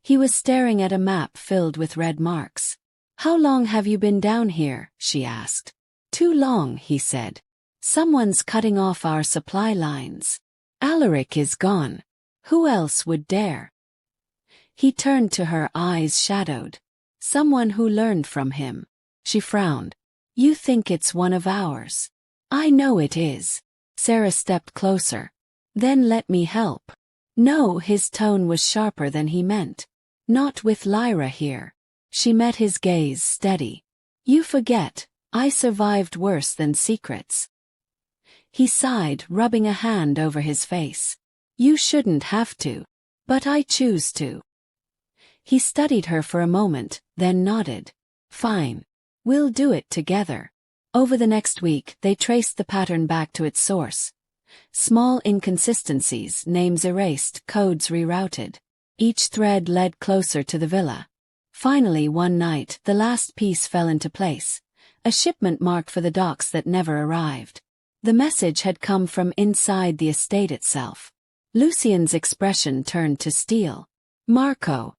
He was staring at a map filled with red marks. How long have you been down here? She asked. Too long, he said. Someone's cutting off our supply lines. Alaric is gone. Who else would dare? He turned to her, eyes shadowed. Someone who learned from him. She frowned. You think it's one of ours? I know it is. Sarah stepped closer. Then let me help. No, his tone was sharper than he meant. Not with Lyra here. She met his gaze, steady. You forget, I survived worse than secrets. He sighed, rubbing a hand over his face. You shouldn't have to. But I choose to. He studied her for a moment, then nodded. Fine. We'll do it together. Over the next week, they traced the pattern back to its source. Small inconsistencies, names erased, codes rerouted. Each thread led closer to the villa. Finally, one night, the last piece fell into place. A shipment marked for the docks that never arrived. The message had come from inside the estate itself. Lucian's expression turned to steel. Marco.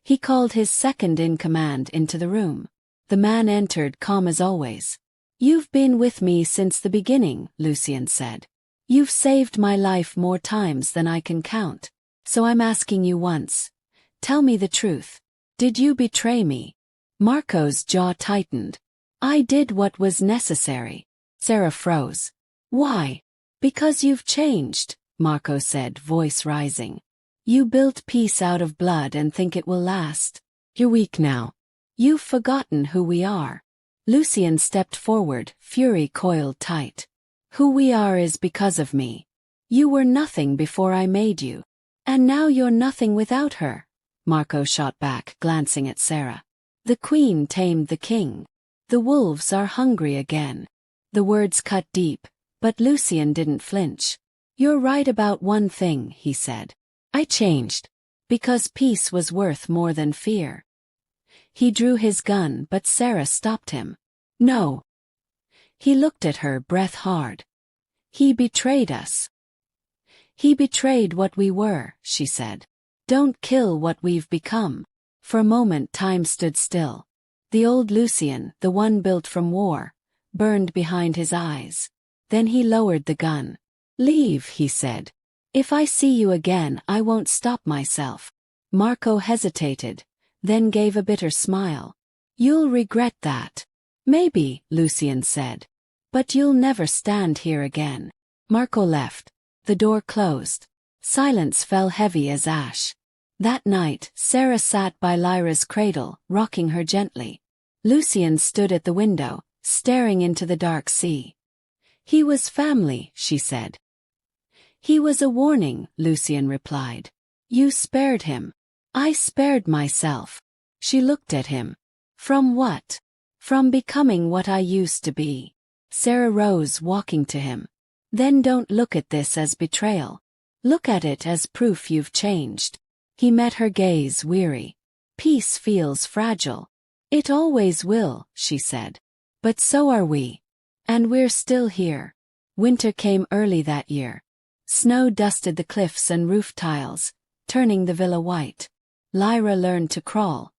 He called his second-in-command into the room. The man entered, calm as always. You've been with me since the beginning, Lucian said. You've saved my life more times than I can count. So I'm asking you once. Tell me the truth. Did you betray me? Marco's jaw tightened. I did what was necessary. Sarah froze. Why? Because you've changed, Marco said, voice rising. You built peace out of blood and think it will last. You're weak now. You've forgotten who we are. Lucian stepped forward, fury coiled tight. Who we are is because of me. You were nothing before I made you. And now you're nothing without her. Marco shot back, glancing at Sarah. The queen tamed the king. The wolves are hungry again. The words cut deep, but Lucian didn't flinch. You're right about one thing, he said. I changed. Because peace was worth more than fear. He drew his gun, but Sarah stopped him. No. He looked at her, breath hard. He betrayed us. He betrayed what we were, she said. Don't kill what we've become. For a moment time stood still. The old Lucian, the one built from war, burned behind his eyes. Then he lowered the gun. Leave, he said. If I see you again, I won't stop myself. Marco hesitated, then gave a bitter smile. You'll regret that. Maybe, Lucien said. But you'll never stand here again. Marco left. The door closed. Silence fell heavy as ash. That night, Sarah sat by Lyra's cradle, rocking her gently. Lucien stood at the window, staring into the dark sea. He was family, she said. He was a warning, Lucien replied. You spared him. I spared myself. She looked at him. From what? From becoming what I used to be. Sarah rose, walking to him. Then don't look at this as betrayal. Look at it as proof you've changed. He met her gaze, weary. Peace feels fragile. It always will, she said. But so are we. And we're still here. Winter came early that year. Snow dusted the cliffs and roof tiles, turning the villa white. Lyra learned to crawl.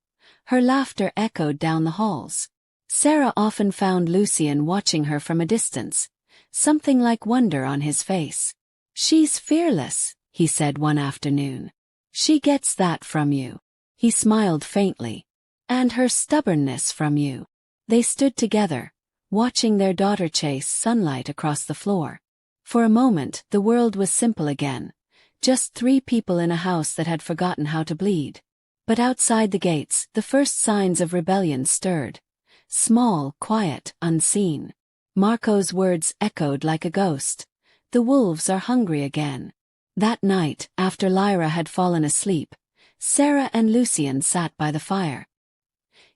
Her laughter echoed down the halls. Sarah often found Lucien watching her from a distance, something like wonder on his face. She's fearless, he said one afternoon. She gets that from you. He smiled faintly. And her stubbornness from you. They stood together, watching their daughter chase sunlight across the floor. For a moment, the world was simple again. Just 3 people in a house that had forgotten how to bleed. But outside the gates, the first signs of rebellion stirred. Small, quiet, unseen. Marco's words echoed like a ghost. The wolves are hungry again. That night, after Lyra had fallen asleep, Sarah and Lucien sat by the fire.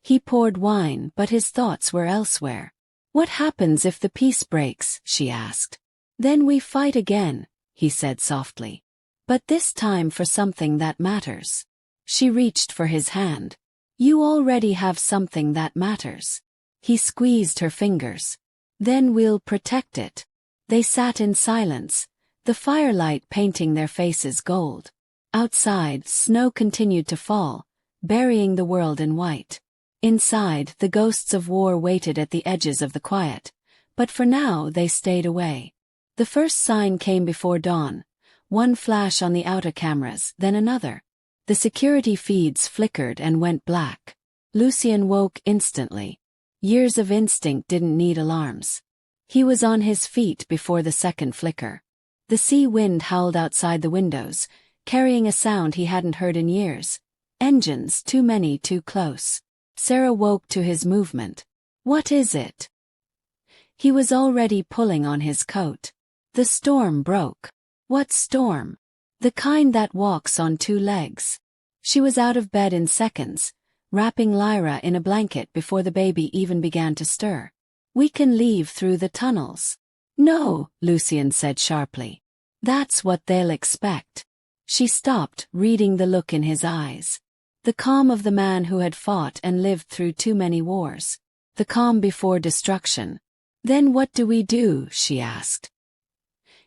He poured wine, but his thoughts were elsewhere. What happens if the peace breaks? She asked. Then we fight again, he said softly. But this time for something that matters. She reached for his hand. You already have something that matters. He squeezed her fingers. Then we'll protect it. They sat in silence, the firelight painting their faces gold. Outside, snow continued to fall, burying the world in white. Inside, the ghosts of war waited at the edges of the quiet, but for now they stayed away. The first sign came before dawn, one flash on the outer cameras, then another. The security feeds flickered and went black. Lucien woke instantly. Years of instinct didn't need alarms. He was on his feet before the second flicker. The sea wind howled outside the windows, carrying a sound he hadn't heard in years. Engines, too many, too close. Sarah woke to his movement. What is it? He was already pulling on his coat. The storm broke. What storm? The kind that walks on 2 legs. She was out of bed in seconds, wrapping Lyra in a blanket before the baby even began to stir. We can leave through the tunnels. No, Lucien said sharply. That's what they'll expect. She stopped, reading the look in his eyes. The calm of the man who had fought and lived through too many wars. The calm before destruction. Then what do we do? She asked.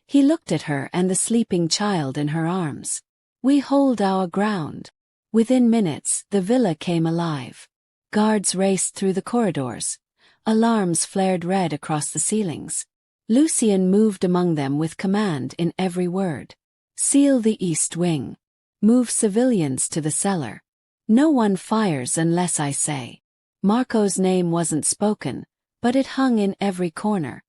He looked at her and the sleeping child in her arms. We hold our ground. Within minutes, the villa came alive. Guards raced through the corridors. Alarms flared red across the ceilings. Lucien moved among them with command in every word. Seal the east wing. Move civilians to the cellar. No one fires unless I say. Marco's name wasn't spoken, but it hung in every corner.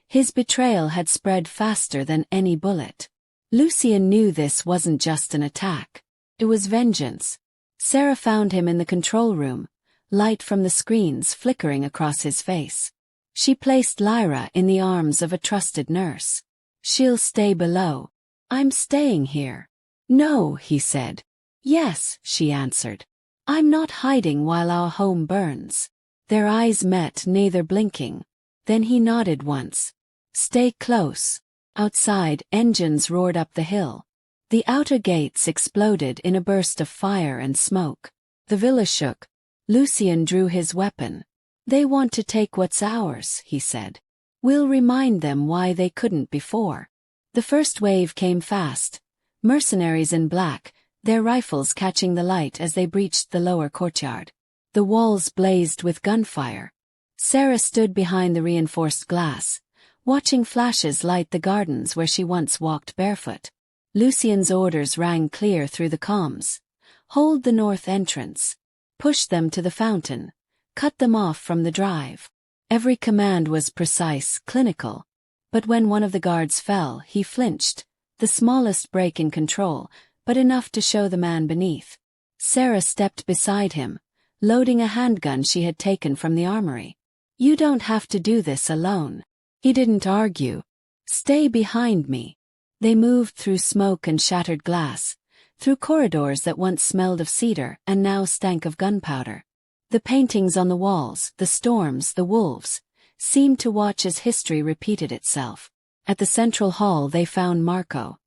His betrayal had spread faster than any bullet. Lucien knew this wasn't just an attack. It was vengeance. Sarah found him in the control room, light from the screens flickering across his face. She placed Lyra in the arms of a trusted nurse. She'll stay below. I'm staying here. No, he said. Yes, she answered. I'm not hiding while our home burns. Their eyes met, neither blinking. Then he nodded once. Stay close. Outside, engines roared up the hill. The outer gates exploded in a burst of fire and smoke. The villa shook. Lucien drew his weapon. They want to take what's ours, he said. We'll remind them why they couldn't before. The first wave came fast. Mercenaries in black, their rifles catching the light as they breached the lower courtyard. The walls blazed with gunfire. Sarah stood behind the reinforced glass, watching flashes light the gardens where she once walked barefoot. Lucien's orders rang clear through the comms. Hold the north entrance. Push them to the fountain. Cut them off from the drive. Every command was precise, clinical. But when one of the guards fell, he flinched. The smallest break in control, but enough to show the man beneath. Sarah stepped beside him, loading a handgun she had taken from the armory. You don't have to do this alone. He didn't argue. Stay behind me. They moved through smoke and shattered glass, through corridors that once smelled of cedar and now stank of gunpowder. The paintings on the walls, the storms, the wolves, seemed to watch as history repeated itself. At the central hall they found Marco.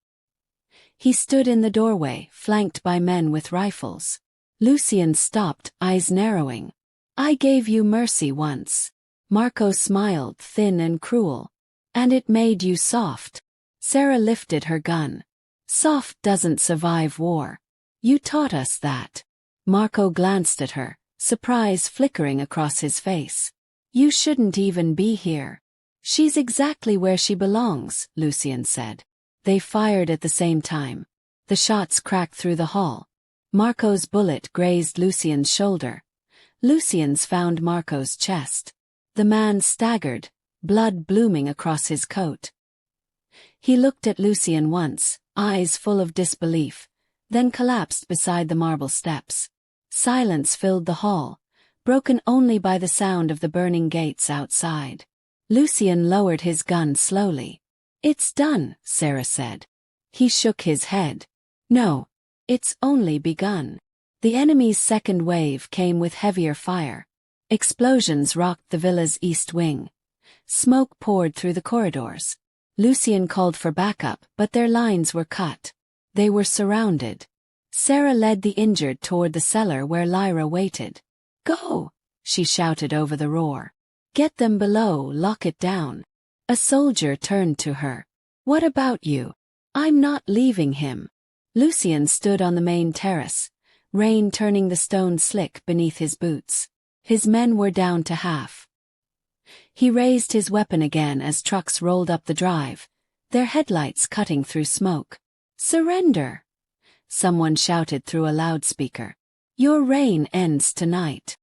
He stood in the doorway, flanked by men with rifles. Lucien stopped, eyes narrowing. I gave you mercy once. Marco smiled, thin and cruel. And it made you soft. Sarah lifted her gun. Soft doesn't survive war. You taught us that. Marco glanced at her, surprise flickering across his face. You shouldn't even be here. She's exactly where she belongs, Lucien said. They fired at the same time. The shots cracked through the hall. Marco's bullet grazed Lucien's shoulder. Lucien's found Marco's chest. The man staggered, blood blooming across his coat. He looked at Lucien once, eyes full of disbelief, then collapsed beside the marble steps. Silence filled the hall, broken only by the sound of the burning gates outside. Lucien lowered his gun slowly. It's done, Sarah said. He shook his head. No, it's only begun. The enemy's second wave came with heavier fire. Explosions rocked the villa's east wing. Smoke poured through the corridors. Lucien called for backup, but their lines were cut. They were surrounded. Sarah led the injured toward the cellar where Lyra waited. Go, she shouted over the roar. Get them below, lock it down. A soldier turned to her. What about you? I'm not leaving him. Lucien stood on the main terrace, rain turning the stone slick beneath his boots. His men were down to half. He raised his weapon again as trucks rolled up the drive, their headlights cutting through smoke. Surrender! Someone shouted through a loudspeaker. Your reign ends tonight.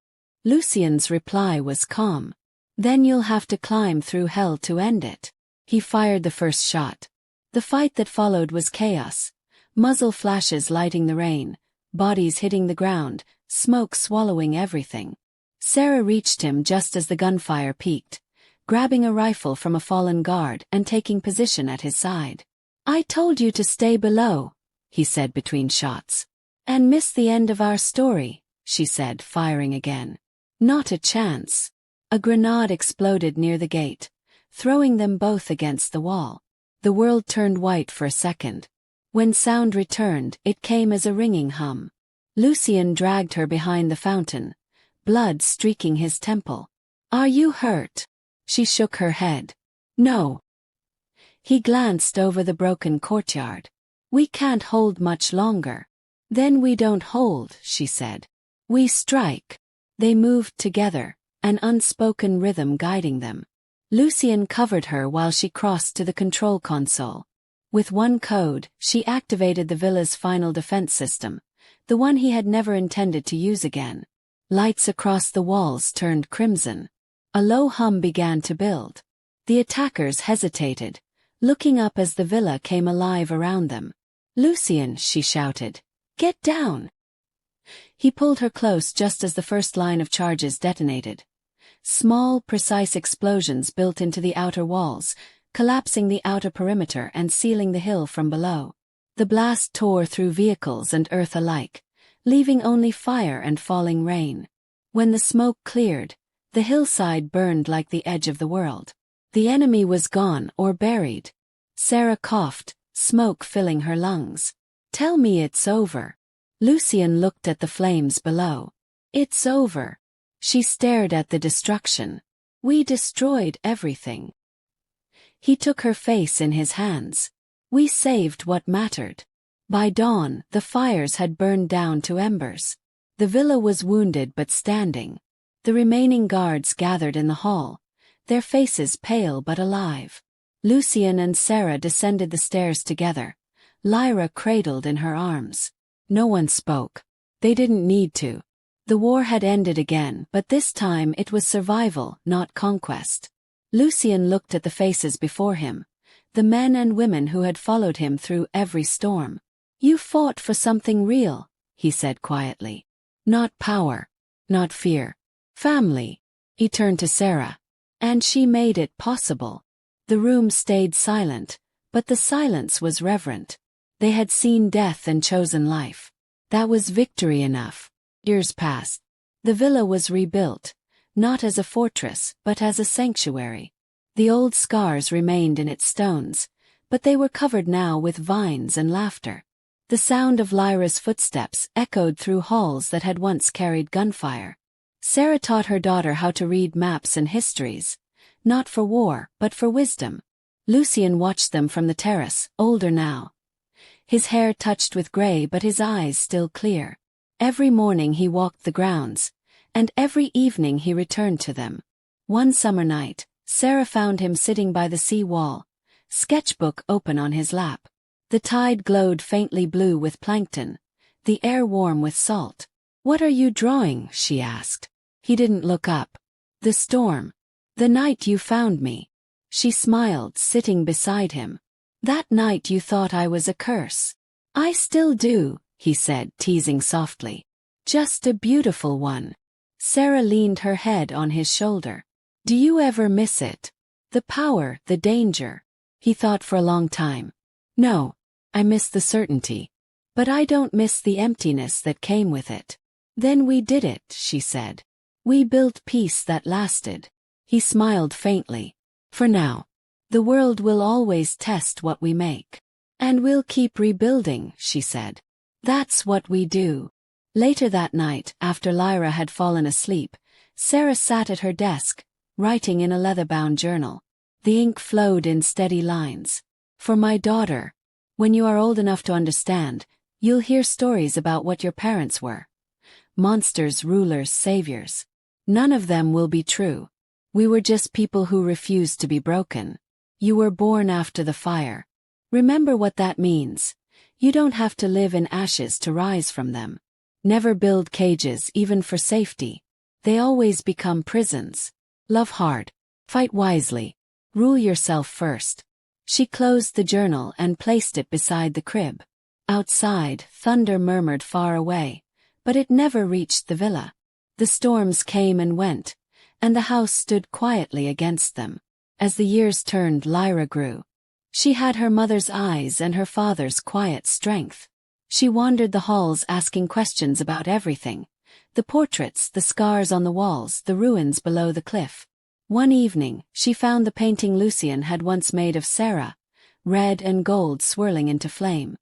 Lucien's reply was calm. Then you'll have to climb through hell to end it. He fired the first shot. The fight that followed was chaos. Muzzle flashes lighting the rain, bodies hitting the ground, smoke swallowing everything. Sarah reached him just as the gunfire peaked, grabbing a rifle from a fallen guard and taking position at his side. I told you to stay below, he said between shots. And miss the end of our story, she said, firing again. Not a chance. A grenade exploded near the gate, throwing them both against the wall. The world turned white for a second. When sound returned, it came as a ringing hum. Lucien dragged her behind the fountain, blood streaking his temple. Are you hurt? She shook her head. No. He glanced over the broken courtyard. We can't hold much longer. Then we don't hold, she said. We strike. They moved together, an unspoken rhythm guiding them. Lucien covered her while she crossed to the control console. With one code, she activated the villa's final defense system, the one he had never intended to use again. Lights across the walls turned crimson. A low hum began to build. The attackers hesitated, looking up as the villa came alive around them. Lucien, she shouted. Get down! He pulled her close just as the first line of charges detonated. Small, precise explosions built into the outer walls, collapsing the outer perimeter and sealing the hill from below. The blast tore through vehicles and earth alike, leaving only fire and falling rain. When the smoke cleared, the hillside burned like the edge of the world. The enemy was gone or buried. Sarah coughed, smoke filling her lungs. Tell me it's over. Lucien looked at the flames below. It's over. She stared at the destruction. We destroyed everything. He took her face in his hands. We saved what mattered. By dawn, the fires had burned down to embers. The villa was wounded but standing. The remaining guards gathered in the hall, their faces pale but alive. Lucien and Sarah descended the stairs together, Lyra cradled in her arms. No one spoke. They didn't need to. The war had ended again, but this time it was survival, not conquest. Lucian looked at the faces before him, the men and women who had followed him through every storm. "You fought for something real," he said quietly. "Not power. Not fear. Family." He turned to Sarah. "And she made it possible." The room stayed silent, but the silence was reverent. They had seen death and chosen life. That was victory enough. Years passed. The villa was rebuilt, not as a fortress, but as a sanctuary. The old scars remained in its stones, but they were covered now with vines and laughter. The sound of Lyra's footsteps echoed through halls that had once carried gunfire. Sarah taught her daughter how to read maps and histories, not for war, but for wisdom. Lucian watched them from the terrace, older now. His hair touched with gray but his eyes still clear. Every morning he walked the grounds, and every evening he returned to them. One summer night, Sarah found him sitting by the sea wall, sketchbook open on his lap. The tide glowed faintly blue with plankton, the air warm with salt. "What are you drawing?" she asked. He didn't look up. "The storm. The night you found me." She smiled, sitting beside him. "That night you thought I was a curse." "I still do," he said, teasing softly. "Just a beautiful one." Sarah leaned her head on his shoulder. "Do you ever miss it? The power, the danger?" He thought for a long time. "No, I miss the certainty. But I don't miss the emptiness that came with it." "Then we did it," she said. "We built peace that lasted." He smiled faintly. "For now. The world will always test what we make. And we'll keep rebuilding," she said. "That's what we do." Later that night, after Lyra had fallen asleep, Sarah sat at her desk, writing in a leather-bound journal. The ink flowed in steady lines. "For my daughter. When you are old enough to understand, you'll hear stories about what your parents were. Monsters, rulers, saviors. None of them will be true. We were just people who refused to be broken. You were born after the fire. Remember what that means. You don't have to live in ashes to rise from them. Never build cages even for safety. They always become prisons. Love hard. Fight wisely. Rule yourself first." She closed the journal and placed it beside the crib. Outside, thunder murmured far away, but it never reached the villa. The storms came and went, and the house stood quietly against them. As the years turned, Lyra grew. She had her mother's eyes and her father's quiet strength. She wandered the halls asking questions about everything: the portraits, the scars on the walls, the ruins below the cliff. One evening, she found the painting Lucian had once made of Sarah, red and gold swirling into flame.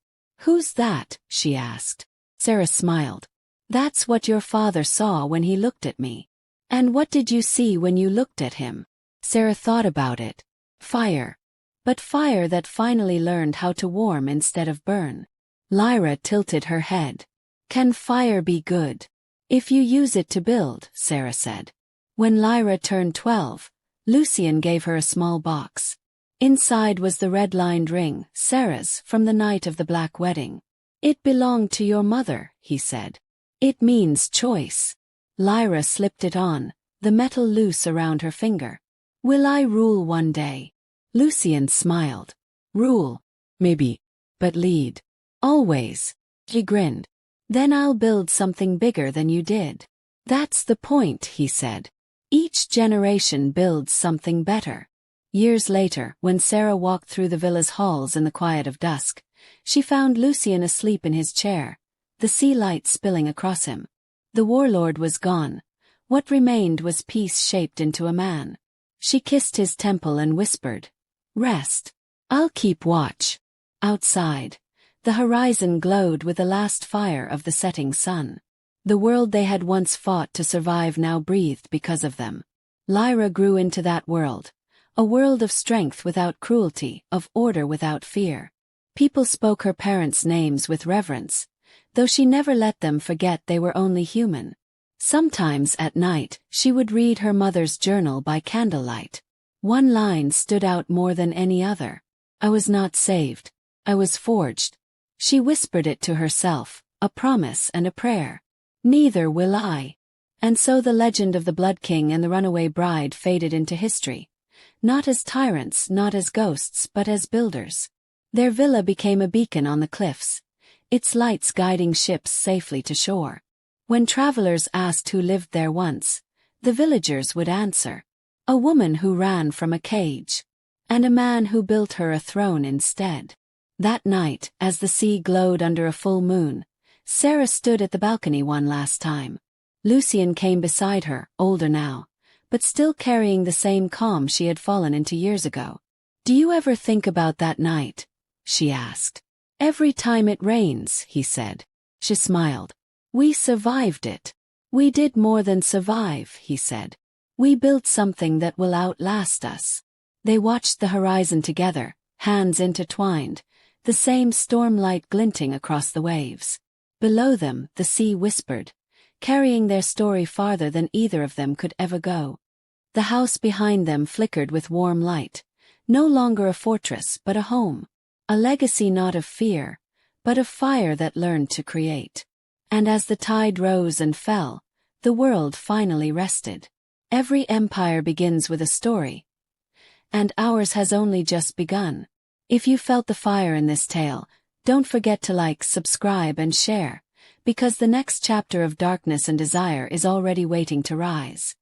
"Who's that?" she asked. Sarah smiled. "That's what your father saw when he looked at me." "And what did you see when you looked at him?" Sarah thought about it. "Fire. But fire that finally learned how to warm instead of burn." Lyra tilted her head. "Can fire be good?" "If you use it to build," Sarah said. When Lyra turned 12, Lucian gave her a small box. Inside was the red-lined ring, Sarah's, from the night of the black wedding. "It belonged to your mother," he said. "It means choice." Lyra slipped it on, the metal loose around her finger. "Will I rule one day?" Lucian smiled. "Rule? Maybe. But lead. Always." He grinned. "Then I'll build something bigger than you did." "That's the point," he said. "Each generation builds something better." Years later, when Sarah walked through the villa's halls in the quiet of dusk, she found Lucian asleep in his chair, the sea light spilling across him. The warlord was gone. What remained was peace shaped into a man. She kissed his temple and whispered, "Rest. I'll keep watch." Outside, the horizon glowed with the last fire of the setting sun. The world they had once fought to survive now breathed because of them. Lyra grew into that world, a world of strength without cruelty, of order without fear. People spoke her parents' names with reverence, though she never let them forget they were only human. Sometimes at night, she would read her mother's journal by candlelight. One line stood out more than any other. "I was not saved. I was forged." She whispered it to herself, a promise and a prayer. Neither will I. And so the legend of the Blood King and the Runaway Bride faded into history. Not as tyrants, not as ghosts, but as builders. Their villa became a beacon on the cliffs, its lights guiding ships safely to shore. When travelers asked who lived there once, the villagers would answer. A woman who ran from a cage. And a man who built her a throne instead. That night, as the sea glowed under a full moon, Sarah stood at the balcony one last time. Lucien came beside her, older now, but still carrying the same calm she had fallen into years ago. "Do you ever think about that night?" she asked. "Every time it rains," he said. She smiled. "We survived it." "We did more than survive," he said. "We built something that will outlast us." They watched the horizon together, hands intertwined, the same storm-light glinting across the waves. Below them, the sea whispered, carrying their story farther than either of them could ever go. The house behind them flickered with warm light, no longer a fortress but a home, a legacy not of fear, but of fire that learned to create. And as the tide rose and fell, the world finally rested. Every empire begins with a story, and ours has only just begun. If you felt the fire in this tale, don't forget to like, subscribe, and share, because the next chapter of darkness and desire is already waiting to rise.